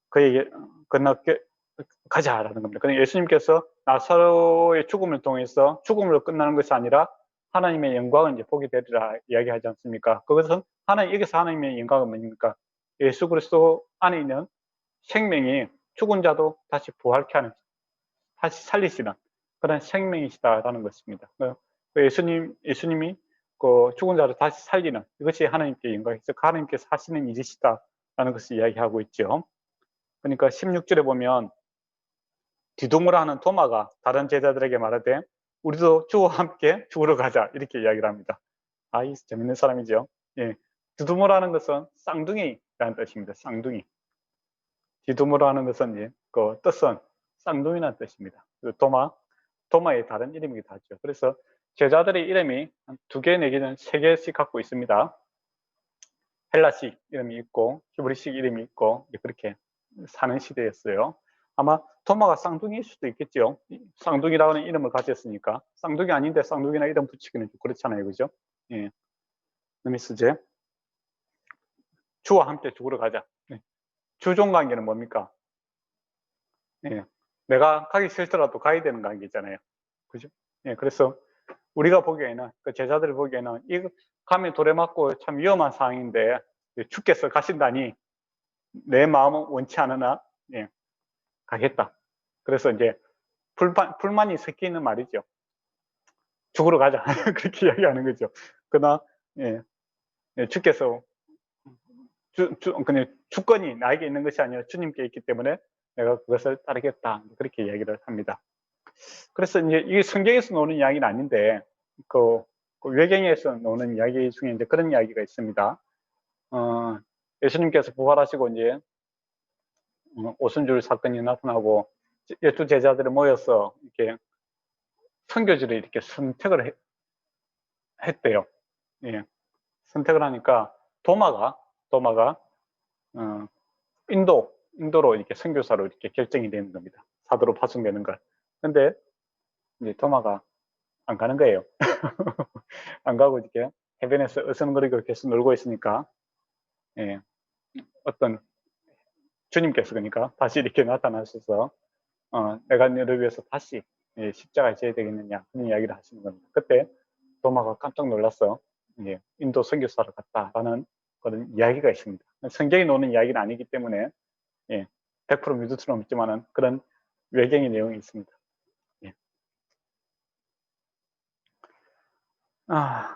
그에게 가자라는 겁니다. 그러니까 예수님께서 나사로의 죽음을 통해서 죽음으로 끝나는 것이 아니라 하나님의 영광을 이제 보게 되리라 이야기하지 않습니까? 그것은 여기서 하나님의 영광은 뭡니까? 예수 그리스도 안에 있는 생명이 죽은 자도 다시 부활케 하는, 다시 살리시는 그런 생명이시다라는 것입니다. 예수님이 그 죽은 자를 다시 살리는 이것이 하나님께 영광이죠. 하나님께서 하시는 일이시다라는 것을 이야기하고 있죠. 그러니까 16절에 보면 디도모라 하는 토마가 다른 제자들에게 말하되 우리도 주와 함께 죽으러 가자 이렇게 이야기를 합니다. 이 재밌는 사람이죠. 예, 디도모라는 것은 쌍둥이라는 뜻입니다. 쌍둥이. 디도모라는 것은 그 뜻은 쌍둥이라는 뜻입니다. 도마의 다른 이름이기도 하죠. 그래서 제자들의 이름이 한 2개 내지는 3개씩 갖고 있습니다. 헬라식 이름이 있고 히브리식 이름이 있고 그렇게 사는 시대였어요. 아마 도마가 쌍둥이일 수도 있겠죠. 쌍둥이라는 이름을 가졌으니까. 쌍둥이 아닌데 쌍둥이나 이름 붙이기는 좀 그렇잖아요. 그죠? 예. 느미스제 주와 함께 죽으러 가자. 예. 주종 관계는 뭡니까? 예. 내가 가기 싫더라도 가야 되는 관계잖아요. 그죠? 예. 그래서 우리가 보기에는, 그 제자들 보기에는 이거 가면 돌에 맞고 참 위험한 상황인데 주께서 가신다니 내 마음은 원치 않으나 예. 가겠다. 그래서 이제 불만이 섞여 있는 말이죠. 죽으러 가자. 그렇게 이야기하는 거죠. 그러나 주께서 그냥 주권이 나에게 있는 것이 아니라 주님께 있기 때문에 내가 그것을 따르겠다. 그렇게 이야기를 합니다. 그래서 이제 이게 성경에서 나오는 이야기는 아닌데 그 외경에서 나오는 이야기 중에 이제 그런 이야기가 있습니다. 예수님께서 부활하시고 이제 오순절 사건이 나타나고 12제자들이 모여서 이렇게 선교지를 이렇게 선택을 했대요. 예. 선택을 하니까 도마가 인도로 이렇게 선교사로 이렇게 결정이 되는 겁니다. 사도로 파송되는 걸. 근데 이제 도마가 안 가는 거예요. 안 가고 이렇게 해변에서 어성거리고 계속 놀고 있으니까 예. 어떤 주님께서 그러니까 다시 이렇게 나타나셔서 내가 너를 위해서 다시 십자가에 져야 되겠느냐 그런 이야기를 하시는 겁니다. 그때 도마가 깜짝 놀랐어. 인도 선교사로 갔다라는 그런 이야기가 있습니다. 성경에 나오는 이야기는 아니기 때문에 100% 믿을 수는 없지만은 그런 외경의 내용이 있습니다. 예.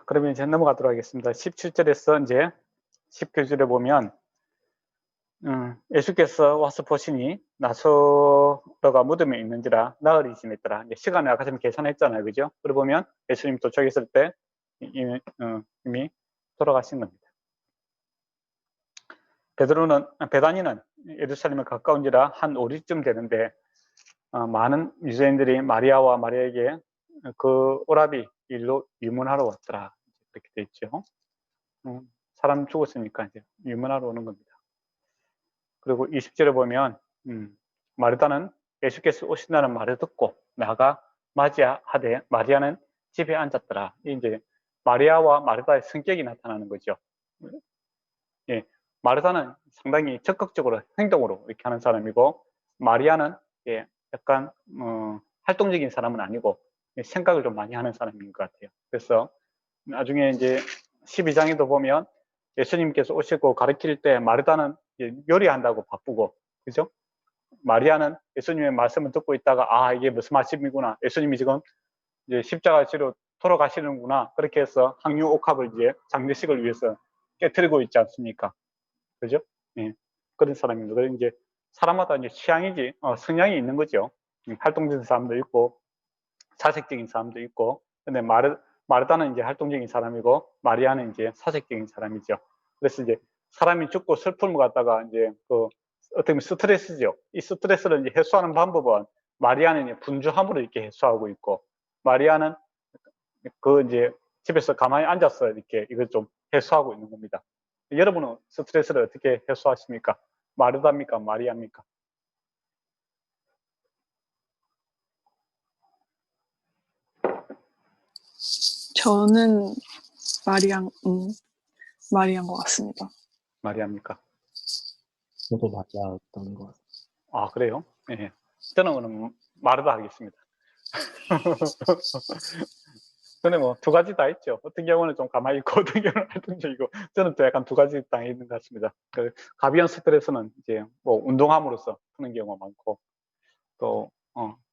그러면 이제 넘어가도록 하겠습니다. 17절에서 이제 19절에 보면 예수께서 와서 보시니 나사로가 무덤에 있는지라 나흘이 지냈더라. 시간을 아까 전에 계산했잖아요. 그죠? 그러고 보면 예수님 도착했을 때 이미 돌아가신 겁니다. 베다니는 예루살렘에 가까운지라 한 5리쯤 되는데 많은 유대인들이 마리아와 마리아에게 그 오라비 일로 유문하러 왔더라. 그렇게 돼 있죠. 사람 죽었으니까 이제 유문하러 오는 겁니다. 그리고 20절에 보면 마르다는 예수께서 오신다는 말을 듣고 나가 맞이하되 마리아는 집에 앉았더라. 이제 마리아와 마르다의 성격이 나타나는 거죠. 예, 마르다는 상당히 적극적으로 행동으로 이렇게 하는 사람이고 마리아는 약간 활동적인 사람은 아니고 생각을 좀 많이 하는 사람인 것 같아요. 그래서 나중에 이제 12장에도 보면 예수님께서 오시고 가르칠 때 마르다는 요리한다고 바쁘고, 그죠? 마리아는 예수님의 말씀을 듣고 있다가 이게 무슨 말씀이구나. 예수님이 지금 이제 십자가지로 돌아가시는구나. 그렇게 해서 항유옥합을 이제 장례식을 위해서 깨뜨리고 있지 않습니까? 그죠? 예. 그런 사람입니다. 그래서 이제 사람마다 이제 취향이지, 성향이 있는 거죠. 활동적인 사람도 있고, 사색적인 사람도 있고, 근데 마르다는 이제 활동적인 사람이고, 마리아는 이제 사색적인 사람이죠. 그래서 이제 사람이 죽고 슬픔을 갖다가 이제 어떻게 보면 스트레스죠. 이 스트레스를 이제 해소하는 방법은 마리아는 이제 분주함으로 이렇게 해소하고 있고, 마리아는 그 이제 집에서 가만히 앉아서 이렇게 이걸 좀 해소하고 있는 겁니다. 여러분은 스트레스를 어떻게 해소하십니까? 마르다입니까? 마리아입니까? 저는 마리안 것 같습니다. 마리아입니까? 저도 맞았던 것 같아요. 아, 그래요? 예. 저는 그럼 마르다 하겠습니다. 저는 뭐 두 가지 다 있죠. 어떤 경우는 좀 가만히 있고 어떤 경우는 활동적이고 저는 또 약간 두 가지 다 있는 것 같습니다. 그 가비언 스트레스는 이제 뭐 운동함으로써 푸는 경우가 많고 또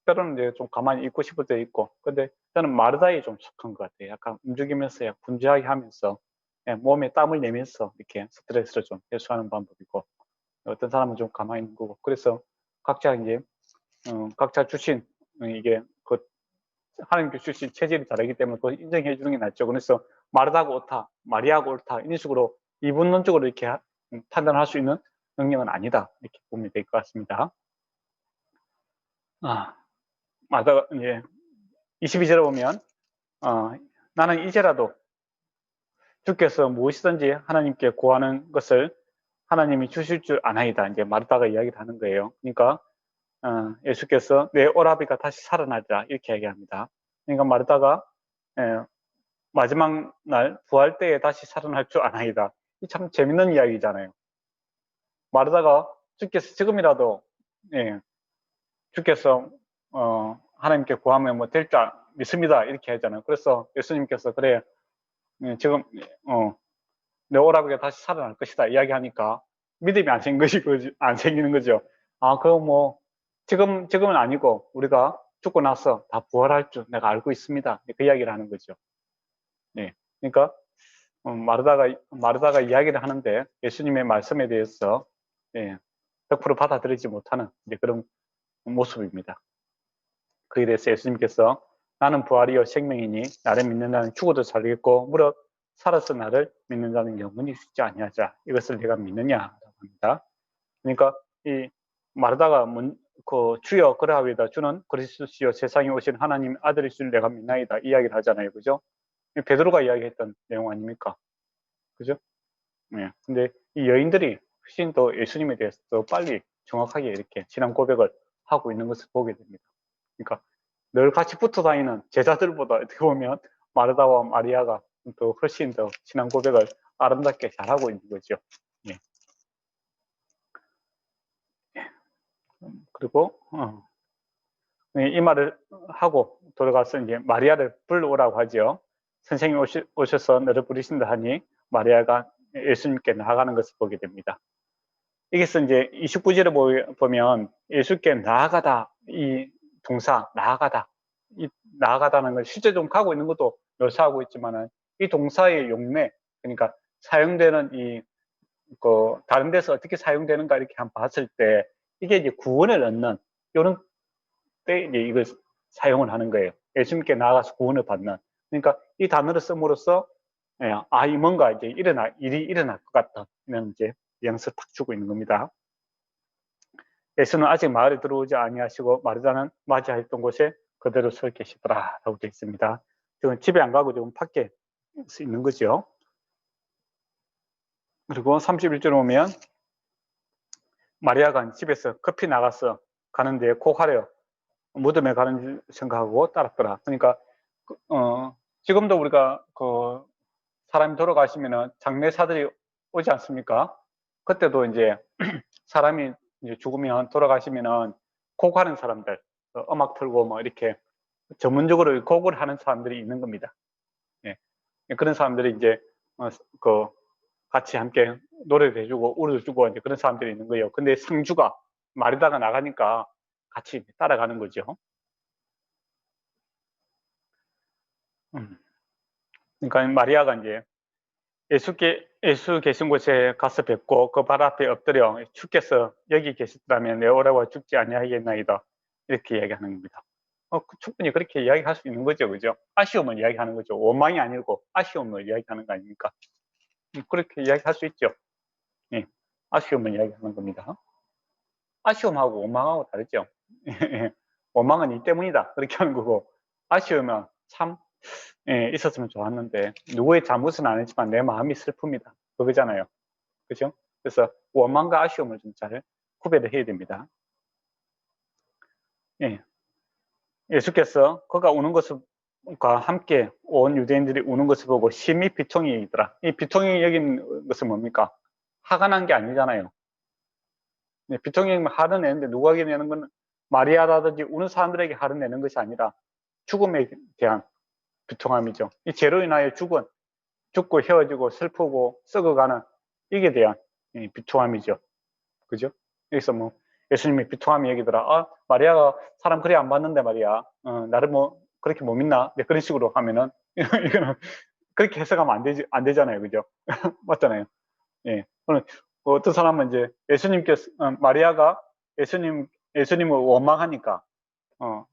때로는 이제 좀 가만히 있고 싶을 때 있고 근데 저는 마르다에 좀 속한 것 같아요. 약간 움직이면서 약간 분주하게 하면서 몸에 땀을 내면서 이렇게 스트레스를 좀 해소하는 방법이고 어떤 사람은 좀 가만히 있는 거고 그래서 각자 이제 각자 주신 이게 그 하나님께 주신 체질이 다르기 때문에 그걸 인정해 주는 게 낫죠. 그래서 마르다고 옳다, 마리아고 옳다 이런 식으로 이분론적으로 이렇게 판단할 수 있는 능력은 아니다 이렇게 보면 될 것 같습니다. 마르다가 이제 22절에 보면 나는 이제라도 주께서 무엇이든지 하나님께 구하는 것을 하나님이 주실 줄 아나이다. 이제 마르다가 이야기를 하는 거예요. 그러니까 예수께서 내 오라비가 다시 살아나자 이렇게 얘기합니다. 그러니까 마르다가 마지막 날 부활 때에 다시 살아날 줄 아나이다. 이 참 재밌는 이야기잖아요. 마르다가 주께서 지금이라도 주께서 하나님께 구하면 뭐 될 줄 믿습니다 이렇게 하잖아요. 그래서 예수님께서 그래 지금 내 오라비가 다시 살아날 것이다 이야기하니까 믿음이 안 생기는 거죠. 아, 그럼 뭐 지금은 아니고 우리가 죽고 나서 다 부활할 줄 내가 알고 있습니다. 그 이야기를 하는 거죠. 네, 그러니까 마르다가 이야기를 하는데 예수님의 말씀에 대해서 100% 받아들이지 못하는 이제 그런 모습입니다. 그에 대해서 예수님께서 나는 부활이요 생명이니 나를 믿는 자는 죽어도 살겠고 무릇 살아서 나를 믿는 자는 영원히 죽지 아니하자. 이것을 내가 믿느냐라고 합니다. 그러니까 이 마르다가 그 주여 그러하오이다 주는 그리스도시요 세상에 오신 하나님 아들이신 내가 믿나이다 이야기를 하잖아요. 그죠? 베드로가 이야기했던 내용 아닙니까? 그죠? 네. 근데 이 여인들이 훨씬 더 예수님에 대해서 더 빨리 정확하게 이렇게 신앙 고백을 하고 있는 것을 보게 됩니다. 그러니까 늘 같이 붙어 다니는 제자들보다 어떻게 보면 마르다와 마리아가 또 훨씬 더 신앙 고백을 아름답게 잘하고 있는 거죠. 예. 그리고 이 말을 하고 돌아가서 이제 마리아를 불러오라고 하죠. 선생님 오셔서 너를 부르신다 하니 마리아가 예수님께 나아가는 것을 보게 됩니다. 여기서 이제 29절에 보면 예수께 나아가다 이 동사 나아가다 이 나아가다는 걸 실제 좀 가고 있는 것도 묘사하고 있지만은 이 동사의 용례 그러니까 사용되는 그 다른 데서 어떻게 사용되는가 이렇게 한번 봤을 때 이게 이제 구원을 얻는 이런 때 이제 이걸 사용을 하는 거예요. 예수님께 나아가서 구원을 받는. 그러니까 이 단어를 씀으로써 이 뭔가 이제 일이 일어날 것 같다. 이런 이제 뉘앙스를 탁 주고 있는 겁니다. 예수는 아직 마을에 들어오지 아니하시고 마르다는 맞이하였던 곳에 그대로 서 계시더라라고 되어 있습니다. 지금 집에 안 가고 지금 밖에 있는 거죠. 그리고 31절 오면 마리아가 집에서 급히 나가서 가는데 고하려 무덤에 가는 생각하고 따랐더라. 그러니까 지금도 우리가 그 사람이 돌아가시면은 장례사들이 오지 않습니까? 그때도 이제 사람이 이제 죽으면 돌아가시면은 곡하는 사람들, 음악 틀고 뭐 이렇게 전문적으로 곡을 하는 사람들이 있는 겁니다. 예. 그런 사람들이 이제 그 같이 함께 노래를 해주고 울어주고 이제 그런 사람들이 있는 거예요. 근데 상주가 마리다가 나가니까 같이 따라가는 거죠. 그러니까 마리아가 이제 예수 계신 곳에 가서 뵙고 그 발 앞에 엎드려 주께서 여기 계시더라면 내 오라고 죽지 아니하겠나이다 이렇게 이야기하는 겁니다. 충분히 그렇게 이야기할 수 있는 거죠, 그죠? 아쉬움을 이야기하는 거죠. 원망이 아니고 아쉬움을 이야기하는 거 아닙니까? 그렇게 이야기할 수 있죠. 예, 아쉬움을 이야기하는 겁니다. 아쉬움하고 원망하고 다르죠. 원망은 이 때문이다 그렇게 하는 거고 아쉬움은 참 예, 있었으면 좋았는데 누구의 잘못은 아니지만 내 마음이 슬픕니다. 그거잖아요. 그죠? 그래서 원망과 아쉬움을 좀 잘 구별을 해야 됩니다. 예. 예수께서 그가 우는 것과 함께 온 유대인들이 우는 것을 보고 심히 비통히 여기더라. 이 비통히 여긴 것은 뭡니까? 화가 난 게 아니잖아요. 예, 비통히 여기면 화를 내는데 누구에게 내는 건 마리아라든지 우는 사람들에게 화를 내는 것이 아니라 죽음에 대한 비통함이죠. 이 죄로 인하여 죽고 헤어지고 슬프고 썩어가는 이게 대한 비통함이죠. 그죠? 여기서 뭐 예수님이 비통함이 얘기더라. 아, 마리아가 사람 그리 안 봤는데 말이야. 나를 뭐 그렇게 못 믿나? 네, 그런 식으로 하면은 이거는 그렇게 해석하면 안 되잖아요. 그죠? 맞잖아요. 예. 어떤 사람은 이제 예수님께서 마리아가 예수님을 원망하니까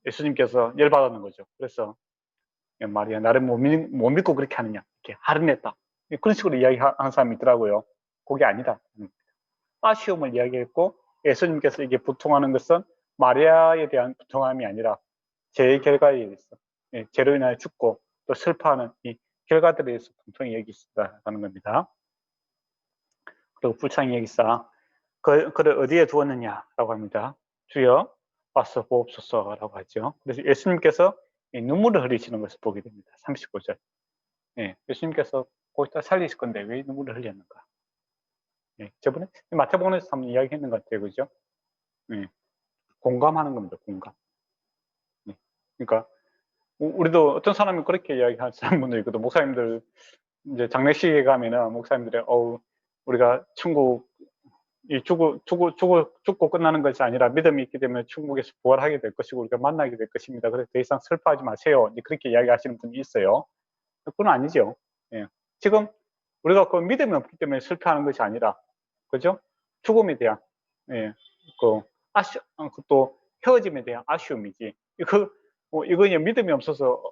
예수님께서 열받았는 거죠. 그래서 마리아 나를 못 믿고 그렇게 하느냐 이렇게 화를 냈다. 그런 식으로 이야기하는 사람이 있더라고요. 그게 아니다. 아쉬움을 이야기했고 예수님께서 이게 부통하는 것은 마리아에 대한 부통함이 아니라 죄의 결과에 의해서 죄로 인하여 죽고 또 슬퍼하는 이 결과들에 의해서 부통이 여기시다라는 겁니다. 그리고 불쌍히 여기사 그를 어디에 두었느냐라고 합니다. 주여 와서 보옵소서라고 하죠. 그래서 예수님께서 눈물을 흘리시는 것을 보게 됩니다. 35절. 예수님께서 거기다 살리실 건데 왜 눈물을 흘렸는가? 저번에 마태복음에서 한번 이야기했는 것 같아요. 그죠? 공감하는 겁니다. 공감. 그러니까 우리도 어떤 사람이 그렇게 이야기하시는 분도 있거든. 목사님들 이제 장례식에 가면은 목사님들이 우리가 죽고 끝나는 것이 아니라 믿음이 있기 때문에 천국에서 부활하게 될 것이고 우리가 만나게 될 것입니다. 그래서 더 이상 슬퍼하지 마세요. 그렇게 이야기하시는 분이 있어요. 그건 아니죠. 지금 우리가 그 믿음이 없기 때문에 슬퍼하는 것이 아니라, 그죠? 죽음에 대한 또 헤어짐에 대한 아쉬움이지. 이거 믿음이 없어서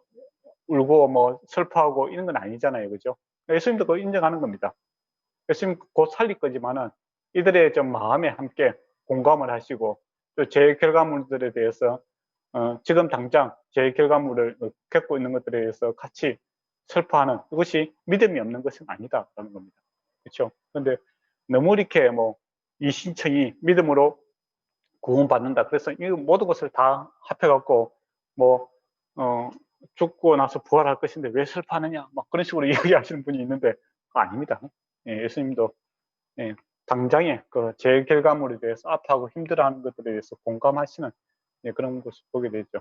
울고 뭐 슬퍼하고 이런 건 아니잖아요. 그죠? 예수님도 그거 인정하는 겁니다. 예수님 곧 살릴 거지만은 이들의 좀 마음에 함께 공감을 하시고 또 제 결과물들에 대해서 지금 당장 제 결과물을 겪고 있는 것들에 대해서 같이 슬퍼하는 이것이 믿음이 없는 것은 아니다라는 겁니다. 그렇죠? 그런데 너무 이렇게 뭐 이 신청이 믿음으로 구원받는다. 그래서 이 모든 것을 다 합해갖고 뭐 죽고 나서 부활할 것인데 왜 슬퍼하느냐? 막 그런 식으로 이야기하시는 분이 있는데 그거 아닙니다. 예수님도 당장에 그 제 결과물에 대해서 아파하고 힘들어하는 것들에 대해서 공감하시는 그런 것을 보게 되죠.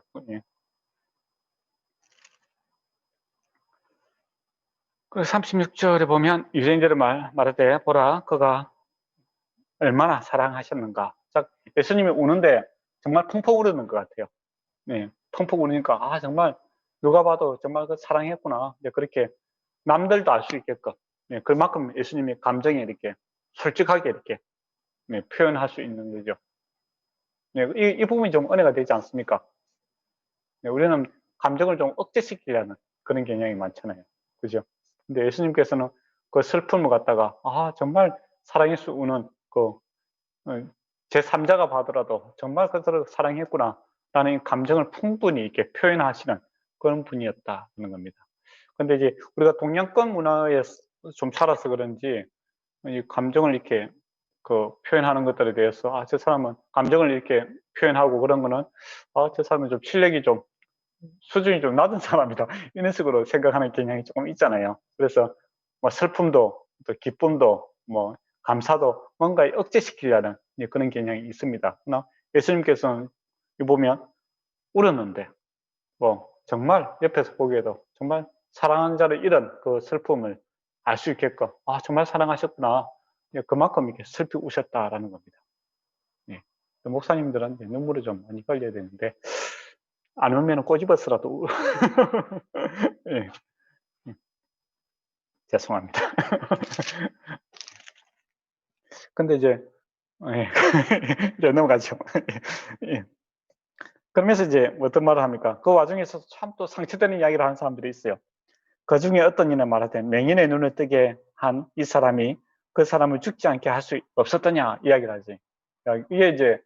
그 36절에 보면 유대인들의 말하되 보라 그가 얼마나 사랑하셨는가. 예수님이 우는데 정말 펑펑 우는 것 같아요. 펑펑 우니까 정말 누가 봐도 정말 그 사랑했구나. 그렇게 남들도 알 수 있게끔 그만큼 예수님이 감정에 이렇게 솔직하게 이렇게 표현할 수 있는 거죠. 이 부분이 좀 은혜가 되지 않습니까? 우리는 감정을 좀 억제시키려는 그런 경향이 많잖아요. 그죠? 근데 예수님께서는 그 슬픔을 갖다가 정말 사랑해서 우는 제 3자가 봐더라도 정말 그들을 사랑했구나 라는 감정을 풍분히 이렇게 표현하시는 그런 분이었다는 겁니다. 근데 이제 우리가 동양권 문화에 좀 살아서 그런지 이 감정을 이렇게 표현하는 것들에 대해서 저 사람은 감정을 이렇게 표현하고 그런 거는 저 사람은 좀 실력이 좀 수준이 좀 낮은 사람이다 이런 식으로 생각하는 경향이 조금 있잖아요. 그래서 뭐 슬픔도 또 기쁨도 뭐 감사도 뭔가 억제시키려는 그런 경향이 있습니다. 그러나 예수님께서는 보면 울었는데 뭐 정말 옆에서 보기에도 정말 사랑하는 자를 잃은 그 슬픔을 알 수 있게끔 정말 사랑하셨구나. 그만큼 이렇게 슬피 우셨다라는 겁니다. 목사님들한테 눈물을 좀 많이 흘려야 되는데 안 울면 꼬집어서라도 예. 죄송합니다. 근데 이제 이제 넘어가죠. 그러면서 이제 어떤 말을 합니까? 그 와중에서 참 또 상처되는 이야기를 하는 사람들이 있어요. 그 중에 어떤 이는 말하되 맹인의 눈을 뜨게 한 이 사람이 그 사람을 죽지 않게 할 수 없었더냐 이야기를 하지. 이게 이제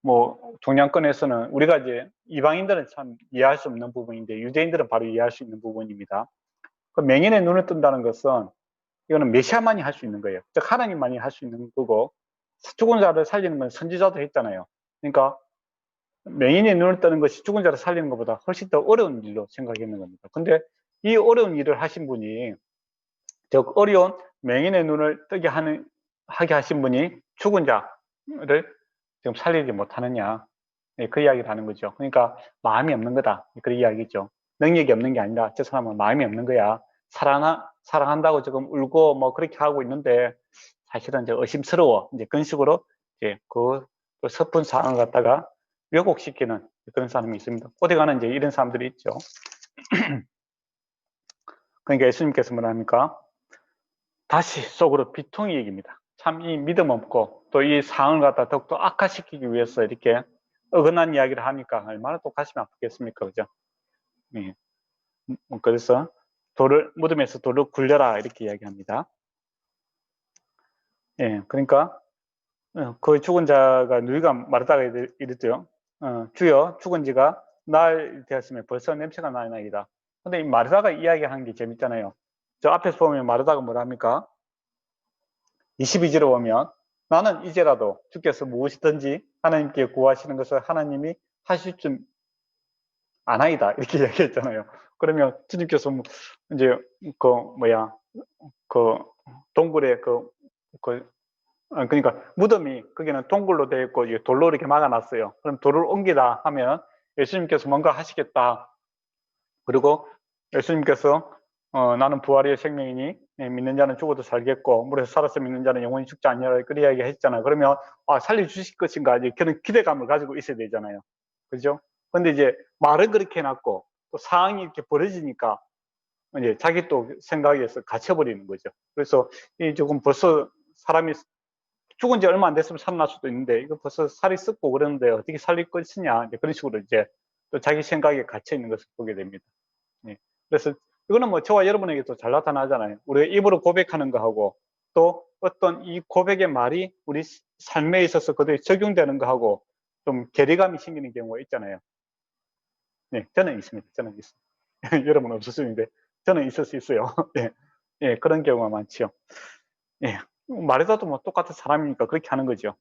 뭐 동양권에서는 우리가 이제 이방인들은 참 이해할 수 없는 부분인데 유대인들은 바로 이해할 수 있는 부분입니다. 그 맹인의 눈을 뜬다는 것은 이거는 메시아만이 할 수 있는 거예요. 즉 하나님만이 할 수 있는 거고, 죽은 자를 살리는 건 선지자도 했잖아요. 그러니까 맹인의 눈을 뜨는 것이 죽은 자를 살리는 것보다 훨씬 더 어려운 일로 생각했는 겁니다. 근데 이 어려운 일을 하신 분이, 즉 어려운 맹인의 눈을 하게 하신 분이 죽은 자를 지금 살리지 못하느냐, 그 이야기를 하는 거죠. 그러니까 마음이 없는 거다, 그런 이야기죠. 능력이 없는 게 아니라 저 사람은 마음이 없는 거야. 사랑한다고 지금 울고 뭐 그렇게 하고 있는데 사실은 이제 의심스러워, 이제 그런 식으로 이제 그 섣은 상황을 갖다가 왜곡시키는 그런 사람이 있습니다. 어디 가는 이제 이런 사람들이 있죠. 그러니까 예수님께서 뭐라 합니까? 다시 속으로 비통이 얘기입니다. 참 이 믿음 없고 또 이 상황을 갖다 더욱더 악화시키기 위해서 이렇게 어긋난 이야기를 하니까 얼마나 또 가슴이 아프겠습니까? 그죠? 예. 그래서 무덤에서 돌을 굴려라, 이렇게 이야기합니다. 예, 그러니까 그 죽은 자가 누이가 마르다가 이랬죠. 주여, 죽은 지가 날 되었으면 벌써 냄새가 나나이다. 근데 이 마르다가 이야기하는 게 재밌잖아요. 저 앞에서 보면 마르다가 뭐라 합니까? 22절에 보면 나는 이제라도 주께서 무엇이든지 하나님께 구하시는 것을 하나님이 하실 줄 아나이다, 이렇게 이야기했잖아요. 그러면 주님께서 이제 동굴에 그러니까 무덤이 거기는 동굴로 되어 있고 돌로 이렇게 막아놨어요. 그럼 돌을 옮기다 하면 예수님께서 뭔가 하시겠다. 그리고 예수님께서 나는 부활의 생명이니 믿는 자는 죽어도 살겠고 물에서 살아서 믿는 자는 영원히 죽지 않느니라, 그런 이야기 했잖아요. 그러면 살려주실 것인가, 이제 그런 기대감을 가지고 있어야 되잖아요. 그죠? 근데 이제 말은 그렇게 해놨고 또 상황이 이렇게 벌어지니까 이제 자기 또 생각에서 갇혀버리는 거죠. 그래서 이 조금 벌써 사람이 죽은 지 얼마 안 됐으면 살아날 수도 있는데 이거 벌써 살이 썩고 그러는데 어떻게 살릴 것이냐, 이제 그런 식으로 이제 또 자기 생각에 갇혀 있는 것을 보게 됩니다. 예. 그래서 이거는 뭐 저와 여러분에게도 잘 나타나잖아요. 우리가 입으로 고백하는 거하고 또 어떤 이 고백의 말이 우리 삶에 있어서 그대로 적용되는 거하고 좀 괴리감이 생기는 경우가 있잖아요. 네, 저는 있습니다. 저는 있습니다. 여러분 없을 수 있는데 저는 있을 수 있어요. 예, 예, 그런 경우가 많지요. 예, 말해도 뭐 똑같은 사람이니까 그렇게 하는 거죠.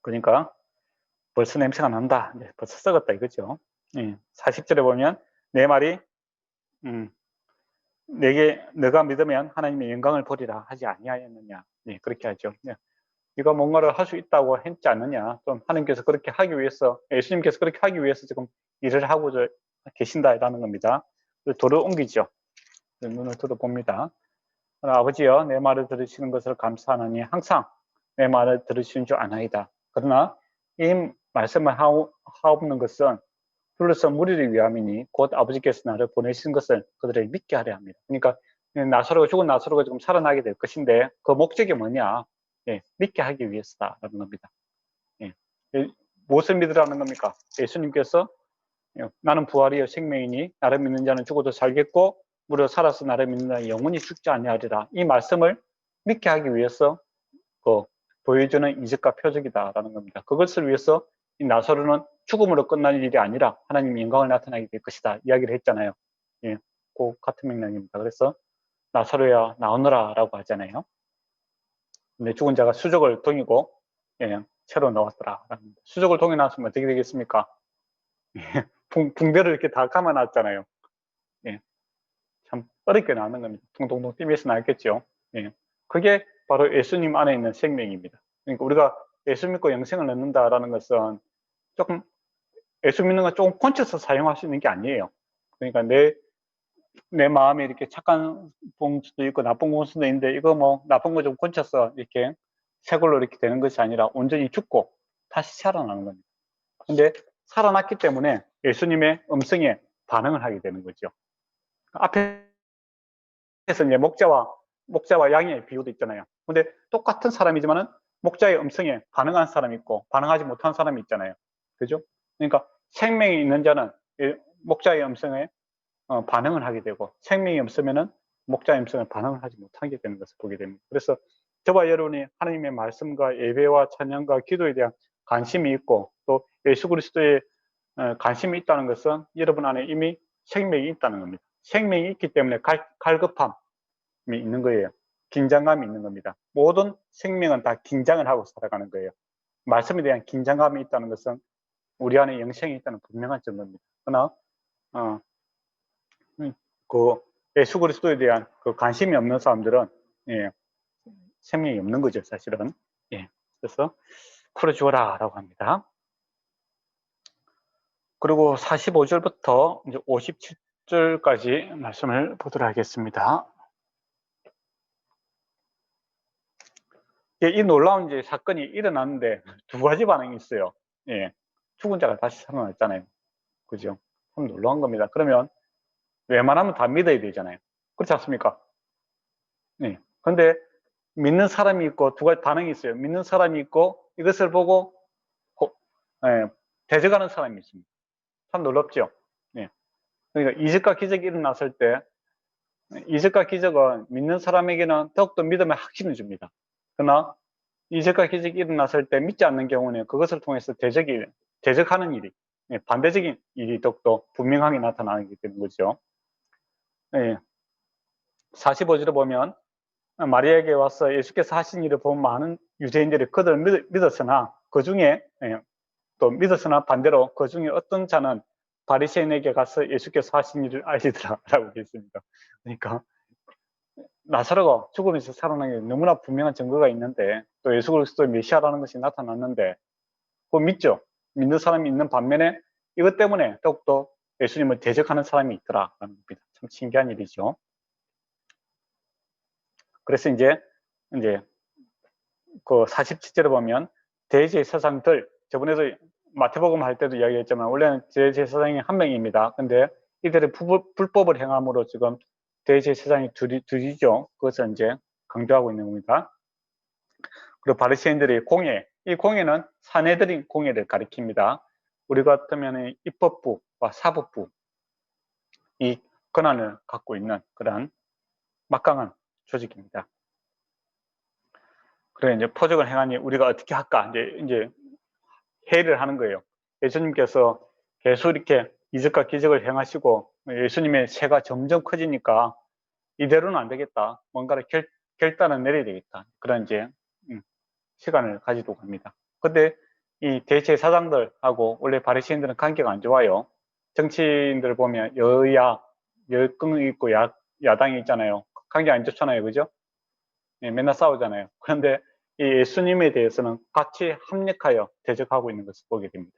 그러니까 벌써 냄새가 난다, 벌써 썩었다 이거죠. 예, 40절에 보면 내 말이 너가 믿으면 하나님의 영광을 보리라 하지 아니하였느냐, 예, 그렇게 하죠. 예, 네가 뭔가를 할 수 있다고 했지 않느냐, 좀 하나님께서 그렇게 하기 위해서, 예수님께서 그렇게 하기 위해서 지금 일을 하고 계신다라는 겁니다. 돌을 옮기죠. 눈을 들어봅니다. 아버지여, 내 말을 들으시는 것을 감사하노니 항상 내 말을 들으시는 줄 아나이다. 그러나 이 말씀을 하옵는 것은 불러서 무리를 위함이니 곧 아버지께서 나를 보내신 것을 그들에게 믿게 하려 합니다. 그러니까 죽은 나사로가 지금 살아나게 될 것인데 그 목적이 뭐냐? 예, 믿게 하기 위해서다라는 겁니다. 예, 무엇을 믿으라는 겁니까? 예수님께서 나는 부활이요 생명이니 나를 믿는 자는 죽어도 살겠고 무려 살아서 나를 믿는 자는 영원히 죽지 아니하리라, 이 말씀을 믿게 하기 위해서 보여주는 이적과 표적이다라는 겁니다. 그것을 위해서 이 나사로는 죽음으로 끝날 일이 아니라 하나님의 영광을 나타나게 될 것이다 이야기를 했잖아요. 예, 그 같은 맥락입니다. 그래서 나사로야 나오너라 라고 하잖아요. 근데 죽은 자가 수족을 동이고 새로 나왔더라. 수족을 동이 나왔으면 어떻게 되겠습니까? 붕대를 이렇게 다 감아놨잖아요. 예, 참 어렵게 나오는 겁니다. 동동동 뛰면서 나왔겠죠. 예, 그게 바로 예수님 안에 있는 생명입니다. 그러니까 우리가 예수 믿고 영생을 얻는다라는 것은 조금 예수 믿는 건 조금 콘쳐서 사용할 수 있는 게 아니에요. 그러니까 내 마음에 이렇게 착한 봉수도 있고 나쁜 봉수도 있는데 이거 뭐 나쁜 거 좀 콘쳐서 이렇게 새 걸로 이렇게 되는 것이 아니라 온전히 죽고 다시 살아나는 겁니다. 근데 살아났기 때문에 예수님의 음성에 반응을 하게 되는 거죠. 앞에서 이제 목자와 양의 비유도 있잖아요. 근데 똑같은 사람이지만은 목자의 음성에 반응한 사람이 있고 반응하지 못한 사람이 있잖아요. 그죠? 그러니까 생명이 있는 자는 목자의 음성에 반응을 하게 되고 생명이 없으면은 목자의 음성에 반응을 하지 못하게 되는 것을 보게 됩니다. 그래서 저와 여러분이 하나님의 말씀과 예배와 찬양과 기도에 대한 관심이 있고 또 예수 그리스도의 관심이 있다는 것은 여러분 안에 이미 생명이 있다는 겁니다. 생명이 있기 때문에 갈급함이 있는 거예요. 긴장감이 있는 겁니다. 모든 생명은 다 긴장을 하고 살아가는 거예요. 말씀에 대한 긴장감이 있다는 것은 우리 안에 영생이 있다는 분명한 증거입니다. 그러나 그 예수 그리스도에 대한 그 관심이 없는 사람들은 생명이 없는 거죠, 사실은. 그래서 풀어주어라 라고 합니다. 그리고 45절부터 이제 57절까지 말씀을 보도록 하겠습니다. 이 놀라운 이제 사건이 일어났는데 두 가지 반응이 있어요. 죽은 자가 다시 살아났잖아요. 그죠? 참 놀라운 겁니다. 그러면 웬만하면 다 믿어야 되잖아요. 그렇지 않습니까? 근데 믿는 사람이 있고 두 가지 반응이 있어요. 믿는 사람이 있고 이것을 보고 대적하는 사람이 있습니다. 참 놀랍죠? 그러니까 이적과 기적이 일어났을 때 이적과 기적은 믿는 사람에게는 더욱더 믿음의 확신을 줍니다. 그러나 이적과 기적이 일어났을 때 믿지 않는 경우는 그것을 통해서 대적하는 일이, 반대적인 일이 더욱더 분명하게 나타나게 되는 거죠. 45절에 보면 마리아에게 와서 예수께서 하신 일을 본 많은 유대인들이 그들을 믿었으나 또 믿었으나 반대로 그 중에 어떤 자는 바리새인에게 가서 예수께서 하신 일을 알리더라 라고 되어 있습니다. 그러니까 나사로가 죽음에서 살아난 게 너무나 분명한 증거가 있는데 또 예수 그리스도의 메시아라는 것이 나타났는데 그거 믿죠. 믿는 사람이 있는 반면에 이것 때문에 더욱더 예수님을 대적하는 사람이 있더라라는 겁니다. 참 신기한 일이죠. 그래서 이제 그 47절에 보면 대제사장들, 저번에도 마태복음 할 때도 이야기했지만 원래는 대제사장이 한 명입니다. 근데 이들의 불법을 행함으로 지금 대제사장이 둘이죠. 그것을 이제 강조하고 있는 겁니다. 그리고 바리새인들의 공예, 이 공예는 사내들인 공예를 가리킵니다. 우리 같으면 입법부와 사법부, 이 권한을 갖고 있는 그런 막강한 조직입니다. 그래 이제 표적을 행하니 우리가 어떻게 할까 이제 회의를 하는 거예요. 예수님께서 계속 이렇게 이적과 기적을 행하시고 예수님의 세가 점점 커지니까 이대로는 안 되겠다. 뭔가를 결단을 내려야 되겠다. 그런 이제 시간을 가지도록 합니다. 근데 이 대제사장들하고 원래 바리새인들은 관계가 안 좋아요. 정치인들 보면 여야, 열강이 있고 야당이 있잖아요. 관계 안 좋잖아요. 그죠? 맨날 싸우잖아요. 그런데 이 예수님에 대해서는 같이 합력하여 대적하고 있는 것을 보게 됩니다.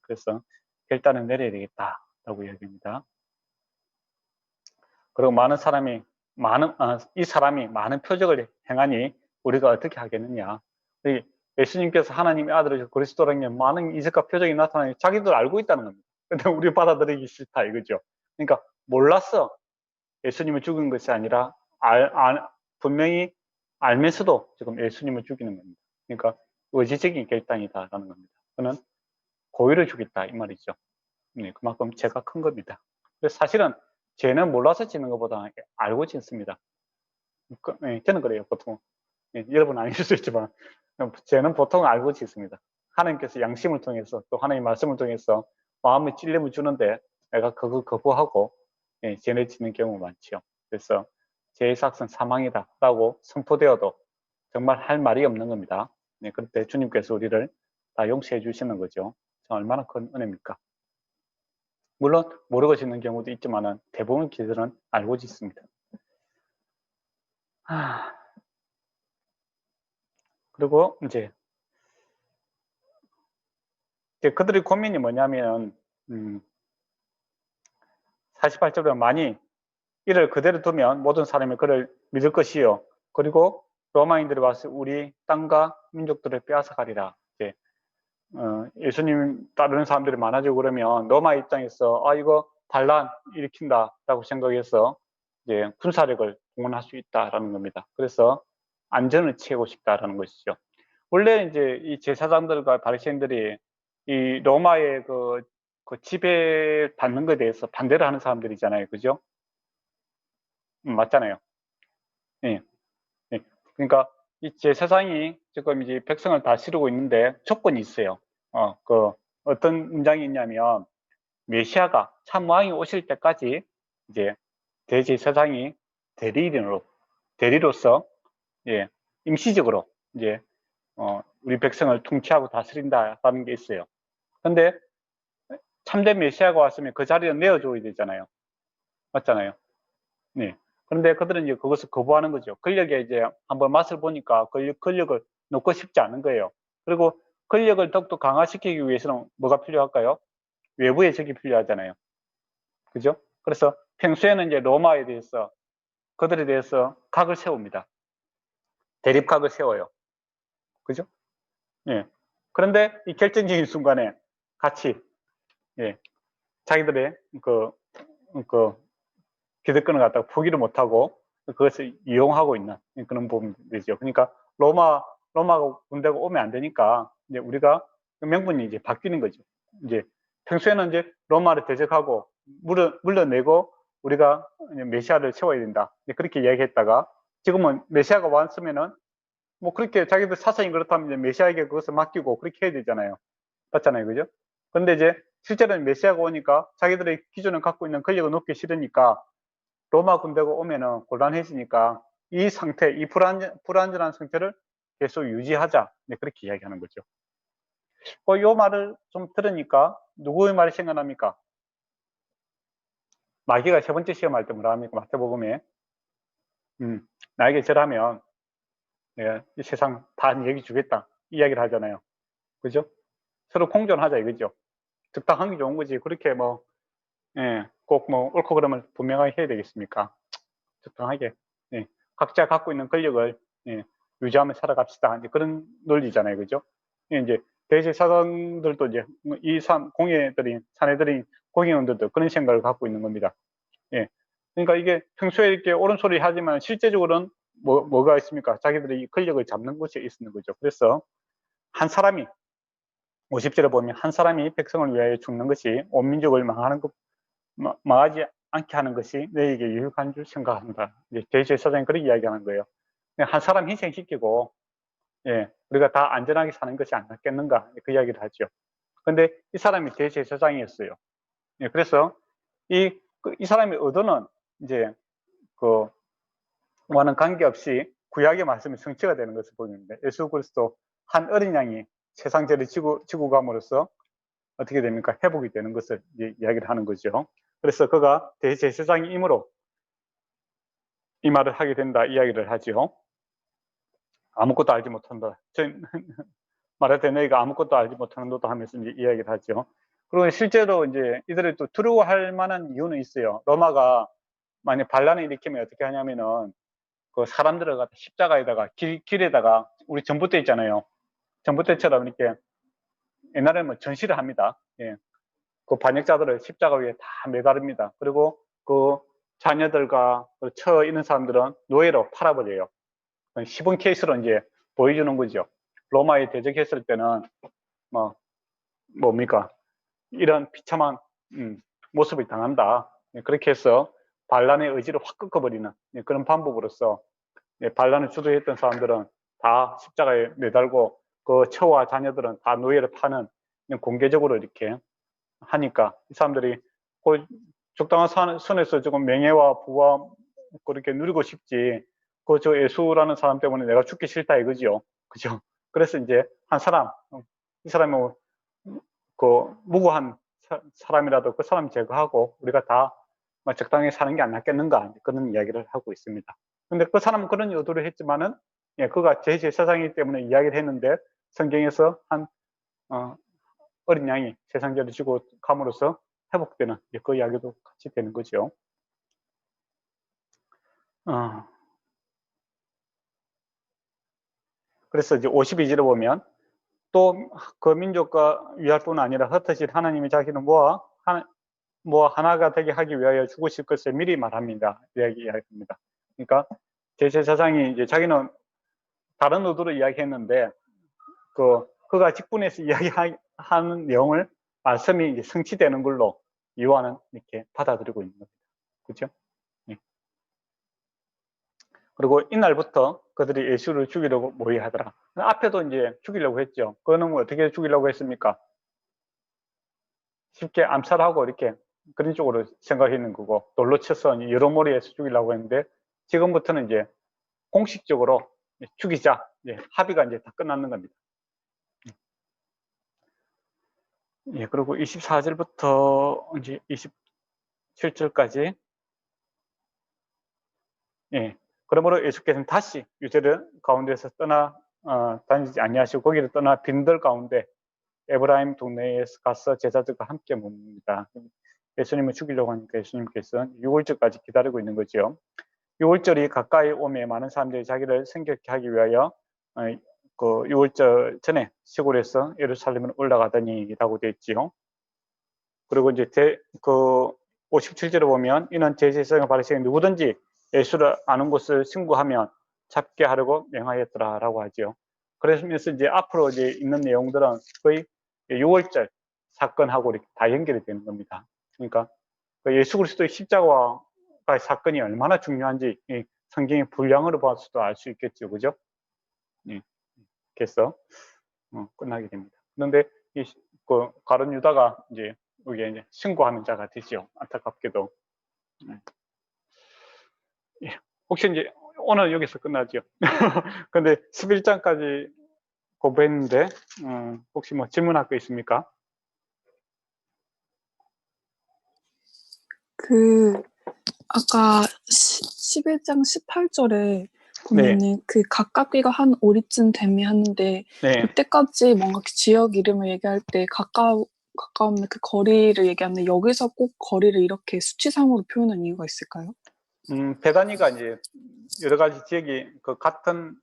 그래서 결단을 내려야 되겠다라고 이야기합니다. 그리고 이 사람이 많은 표적을 행하니 우리가 어떻게 하겠느냐. 예수님께서 하나님의 아들을 그리스도라는 게 많은 이적과 표적이 나타나니 자기들 알고 있다는 겁니다. 근데 우리 받아들이기 싫다 이거죠. 그러니까 몰랐어. 예수님을 죽인 것이 아니라 분명히 알면서도 지금 예수님을 죽이는 겁니다. 그러니까 의지적인 결단이다라는 겁니다. 그는 고의를 죽였다 이 말이죠. 그만큼 죄가 큰 겁니다. 그래서 사실은 죄는 몰라서 짓는 것보다 알고 짓습니다. 저는 그래요 보통. 여러분 아닐 수 있지만 죄는 보통 알고 짓습니다. 하나님께서 양심을 통해서 또 하나님 말씀을 통해서 마음의 찔림을 주는데 내가 그걸 거부하고 죄를 짓는 경우가 많죠. 그래서 죄의 삭은 사망이다 라고 선포되어도 정말 할 말이 없는 겁니다. 그런데 주님께서 우리를 다 용서해 주시는 거죠. 얼마나 큰 은혜입니까? 물론 모르고 짓는 경우도 있지만 대부분 기들은 알고 짓습니다. 그리고 이제 그들의 고민이 뭐냐면 48절에 많이 이를 그대로 두면 모든 사람이 그를 믿을 것이요. 그리고 로마인들이 와서 우리 땅과 민족들을 빼앗아가리라. 예수님 따르는 사람들이 많아지고 그러면 로마 입장에서 이거 반란 일으킨다라고 생각해서 이제 군사력을 동원할 수 있다라는 겁니다. 그래서 안전을 취하고 싶다라는 것이죠. 원래 이제 이 제사장들과 바리새인들이 이 로마의 그 지배 받는 것에 대해서 반대를 하는 사람들이잖아요, 그죠? 맞잖아요. 예. 그러니까 이 제사장이 지금 이제 백성을 다스리고 있는데 조건이 있어요. 어떤 문장이 있냐면 메시아가 참왕이 오실 때까지 이제 대제사장이 대리로서 임시적으로 이제 우리 백성을 통치하고 다스린다라는 게 있어요. 근데 참된 메시아가 왔으면 그 자리를 내어줘야 되잖아요. 맞잖아요. 네. 그런데 그들은 이제 그것을 거부하는 거죠. 권력에 이제 한번 맛을 보니까 권력을 놓고 싶지 않은 거예요. 그리고 권력을 더욱더 강화시키기 위해서는 뭐가 필요할까요? 외부의 적이 필요하잖아요. 그죠? 그래서 평소에는 이제 로마에 대해서 그들에 대해서 각을 세웁니다. 대립각을 세워요. 그죠? 예. 그런데 이 결정적인 순간에 같이 자기들의 그 기득권을 갖다가 포기를 못하고 그것을 이용하고 있는 그런 부분이죠. 그러니까 로마 군대가 오면 안 되니까 이제 우리가 명분이 이제 바뀌는 거죠. 이제 평소에는 이제 로마를 대적하고 물러내고 우리가 메시아를 세워야 된다. 그렇게 이야기했다가 지금은 메시아가 왔으면은 뭐 그렇게 자기들 사상이 그렇다면 이제 메시아에게 그것을 맡기고 그렇게 해야 되잖아요. 맞잖아요. 그죠? 근데 이제 실제로는 메시아가 오니까 자기들의 기존에 갖고 있는 권력을 놓기 싫으니까 로마 군대가 오면은 곤란해지니까 이 상태, 이 불안전한 상태를 계속 유지하자. 네, 그렇게 이야기하는 거죠. 요 말을 좀 들으니까 누구의 말이 생각납니까? 마귀가 세 번째 시험할 때 뭐라 합니까? 마태복음에 나에게 절하면 내가 이 세상 다 얘기 주겠다 이 이야기를 하잖아요. 그죠? 서로 공존하자 이거죠. 적당한 게 좋은 거지. 그렇게 뭐 꼭 뭐 옳고 그름을 분명하게 해야 되겠습니까? 적당하게 각자 갖고 있는 권력을 유지하며 살아갑시다. 이제 그런 논리잖아요. 그죠? 이제 대제사장들도 이제 이 사내들인 공회원들도 그런 생각을 갖고 있는 겁니다. 그러니까 이게 평소에 이렇게 옳은 소리 하지만 실제적으로는 뭐가 있습니까? 자기들이 이 권력을 잡는 곳에 있는 거죠. 그래서 한 사람이 50절에 보면 한 사람이 백성을 위하여 죽는 것이 온 민족을 망하지 않게 하는 것이 너에게 유익한 줄 생각한다. 이제 대제사장이 그렇게 이야기하는 거예요. 한 사람 희생시키고 우리가 다 안전하게 사는 것이 안 낫겠는가 그 이야기를 하죠. 근데 이 사람이 대제사장이었어요. 그래서 이 사람의 의도는 이제 와는 관계없이 구약의 말씀이 성취가 되는 것을 보이는데 예수 그리스도 한 어린 양이 세상 죄를 지고 감으로써 어떻게 됩니까? 회복이 되는 것을 이야기를 하는 거죠. 그래서 그가 대제사장이므로 이 말을 하게 된다 이야기를 하죠. 아무것도 알지 못한다. 말할 때 너희가 아무것도 알지 못하는 너도 하면서 이제 이야기를 하죠. 그리고 실제로 이제 이들을 또 두려워할 만한 이유는 있어요. 로마가 만약 반란을 일으키면 어떻게 하냐면은 그 사람들을 갖다 십자가에다가 길에다가 우리 전봇대 있잖아요. 전봇대처럼 이렇게 옛날에는 뭐 전시를 합니다. 그 반역자들을 십자가 위에 다 매달립니다. 그리고 그 자녀들과 처 있는 사람들은 노예로 팔아버려요. 시범 케이스로 이제 보여주는 거죠. 로마에 대적했을 때는 뭡니까? 이런 비참한 모습을 당한다. 그렇게 해서 반란의 의지를 확 꺾어버리는 그런 방법으로서 반란을 주도했던 사람들은 다 십자가에 매달고 그 처와 자녀들은 다 노예를 파는 공개적으로 이렇게 하니까 이 사람들이 그 적당한 선에서 조금 명예와 부와 그렇게 누리고 싶지 그 저 예수라는 사람 때문에 내가 죽기 싫다 이거지요. 그죠? 그래서 이제 한 사람 이 사람이 그 무고한 사람이라도 그 사람 제거하고 우리가 다 적당히 사는 게 안 낫겠는가 그런 이야기를 하고 있습니다. 근데 그 사람은 그런 의도를 했지만은 그가 제사장이기 때문에 이야기를 했는데 성경에서 한 어린 양이 세상 죄를 지고 감으로써 회복되는 그 이야기도 같이 되는 거죠. 그래서 이제 52절에 보면 또 그 민족과 위할 뿐 아니라 흩어질 하나님의 자기는 모아 하나가 되게 하기 위하여 죽으실 것을 미리 말합니다. 이야기합니다. 그러니까 대제사장이 이제 자기는 다른 의도로 이야기했는데 그가 직분해서 이야기하는 내용을 말씀이 이제 성취되는 걸로 요한은 이렇게 받아들이고 있는 겁니다. 그렇죠? 그리고 이날부터 그들이 예수를 죽이려고 모의하더라. 앞에도 이제 죽이려고 했죠. 그는 어떻게 죽이려고 했습니까? 쉽게 암살하고 이렇게 그런 쪽으로 생각했는 거고, 돌로 쳐서 여러모리에서 죽이려고 했는데, 지금부터는 이제 공식적으로 죽이자, 이제 합의가 이제 다 끝났는 겁니다. 예, 그리고 24절부터 이제 27절까지, 예, 그러므로 예수께서는 다시 유대를 가운데서 다니지 아니하시고 거기를 떠나 빈들 가운데 에브라임 동네에 가서 제자들과 함께 묵습니다. 예수님을 죽이려고 하니까 예수님께서는 6월절까지 기다리고 있는 거죠. 6월절이 가까이 오매 많은 사람들이 자기를 생각게 하기 위하여 그 6월절 전에 시골에서 예루살렘으로 올라가더니라고 되어 있지요. 그리고 이제 그 57절에 보면 이는 제사장과 바리새인 누구든지 예수를 아는 것을 신고하면 잡게 하려고 명하였더라라고 하죠. 그래서 이제 앞으로 이제 있는 내용들은 거의 6월절 사건하고 이렇게 다 연결이 되는 겁니다. 그러니까 예수 그리스도의 십자가의 사건이 얼마나 중요한지 성경의 분량으로 봐서도 알 수 있겠죠, 그죠? 예. 그래서 끝나게 됩니다. 그런데 그 가룟 유다가 이제 여기에 이제 신고하는 자가 되죠. 안타깝게도. 예. 혹시 이제 오늘 여기서 끝나죠. 근데 11장까지 공부했는데 혹시 뭐 질문할 거 있습니까? 아까 11장 18절에 보면은 그 가깝기가 한 오리쯤 됨이 하는데 네. 그때까지 뭔가 지역 이름을 얘기할 때 가까운 그 거리를 얘기하는데 여기서 꼭 거리를 이렇게 수치상으로 표현한 이유가 있을까요? 베다니가 이제 여러 가지 지역이 같은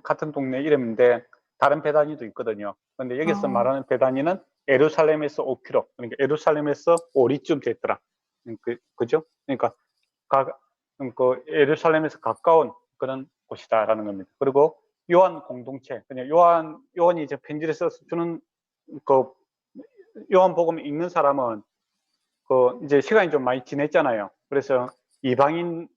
같은 동네 이름인데 다른 베다니도 있거든요. 근데 여기서 말하는 베다니는 예루살렘에서 5km, 그러니까 예루살렘에서 오리쯤 됐더라. 그죠? 그러니까 그 예루살렘에서 가까운 그런 곳이다라는 겁니다. 그리고 요한 공동체, 그냥 요한이 이제 편지를 써서 주는 그 요한복음 읽는 사람은 이제 시간이 좀 많이 지냈잖아요. 그래서 이방인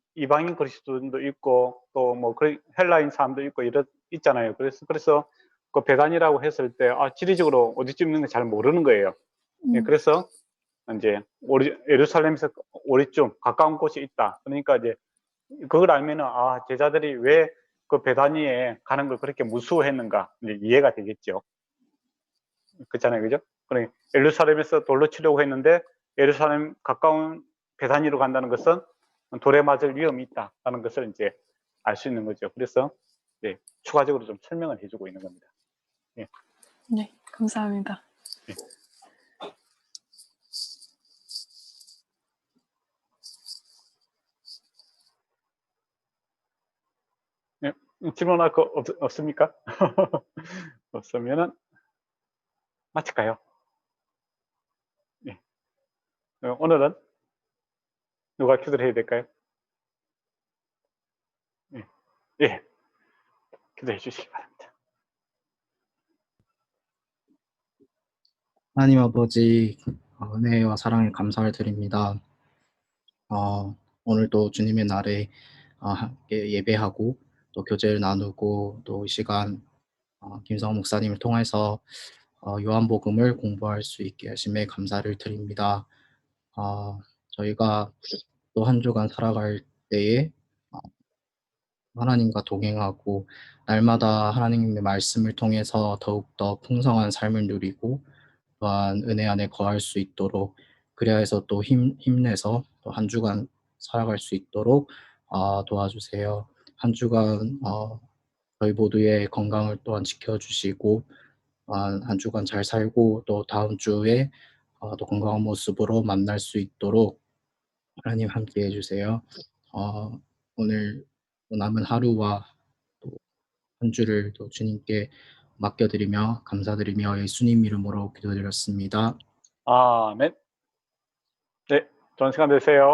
그리스도인도 있고 또 뭐 헬라인 사람도 있고 있잖아요. 그래서 그 베단이라고 했을 때 지리적으로 어디쯤 있는 거 잘 모르는 거예요. 네, 그래서 이제 예루살렘에서 오리쯤 가까운 곳이 있다. 그러니까 이제 그걸 알면은 제자들이 왜 그 베다니에 가는 걸 그렇게 무수했는가 이제 이해가 되겠죠. 그렇잖아요, 그죠? 그러니까 예루살렘에서 돌로 치려고 했는데 예루살렘 가까운 베다니로 간다는 것은 돌에 맞을 위험이 있다라는 것을 이제 알 수 있는 거죠. 그래서 이제 추가적으로 좀 설명을 해주고 있는 겁니다. 예. 네, 감사합니다. 예. 예. 질문할 거 없습니까? 없으면은 마칠까요? 예. 오늘은 누가 기도를 해야 될까요? 예. 예. 기도해 주시기 바랍니다. 하나님 아버지, 은혜와 사랑에 감사를 드립니다. 오늘도 주님의 날에 함께 예배하고 또 교제를 나누고 또 이 시간 김성호 목사님을 통해서 요한복음을 공부할 수 있게 하심에 감사를 드립니다. 저희가 또 한 주간 살아갈 때에 하나님과 동행하고 날마다 하나님의 말씀을 통해서 더욱더 풍성한 삶을 누리고 또한 은혜 안에 거할 수 있도록 그래야 해서 또 힘내서 또 한 주간 살아갈 수 있도록 도와주세요. 한 주간 저희 모두의 건강을 또한 지켜주시고 한 주간 잘 살고 또 다음 주에 또 건강한 모습으로 만날 수 있도록 하나님 함께 해주세요. 오늘 남은 하루와 또 한 주를 또 주님께 맡겨드리며 감사드리며 예수님 이름으로 기도드렸습니다. 아멘. 네, 좋은 시간 되세요.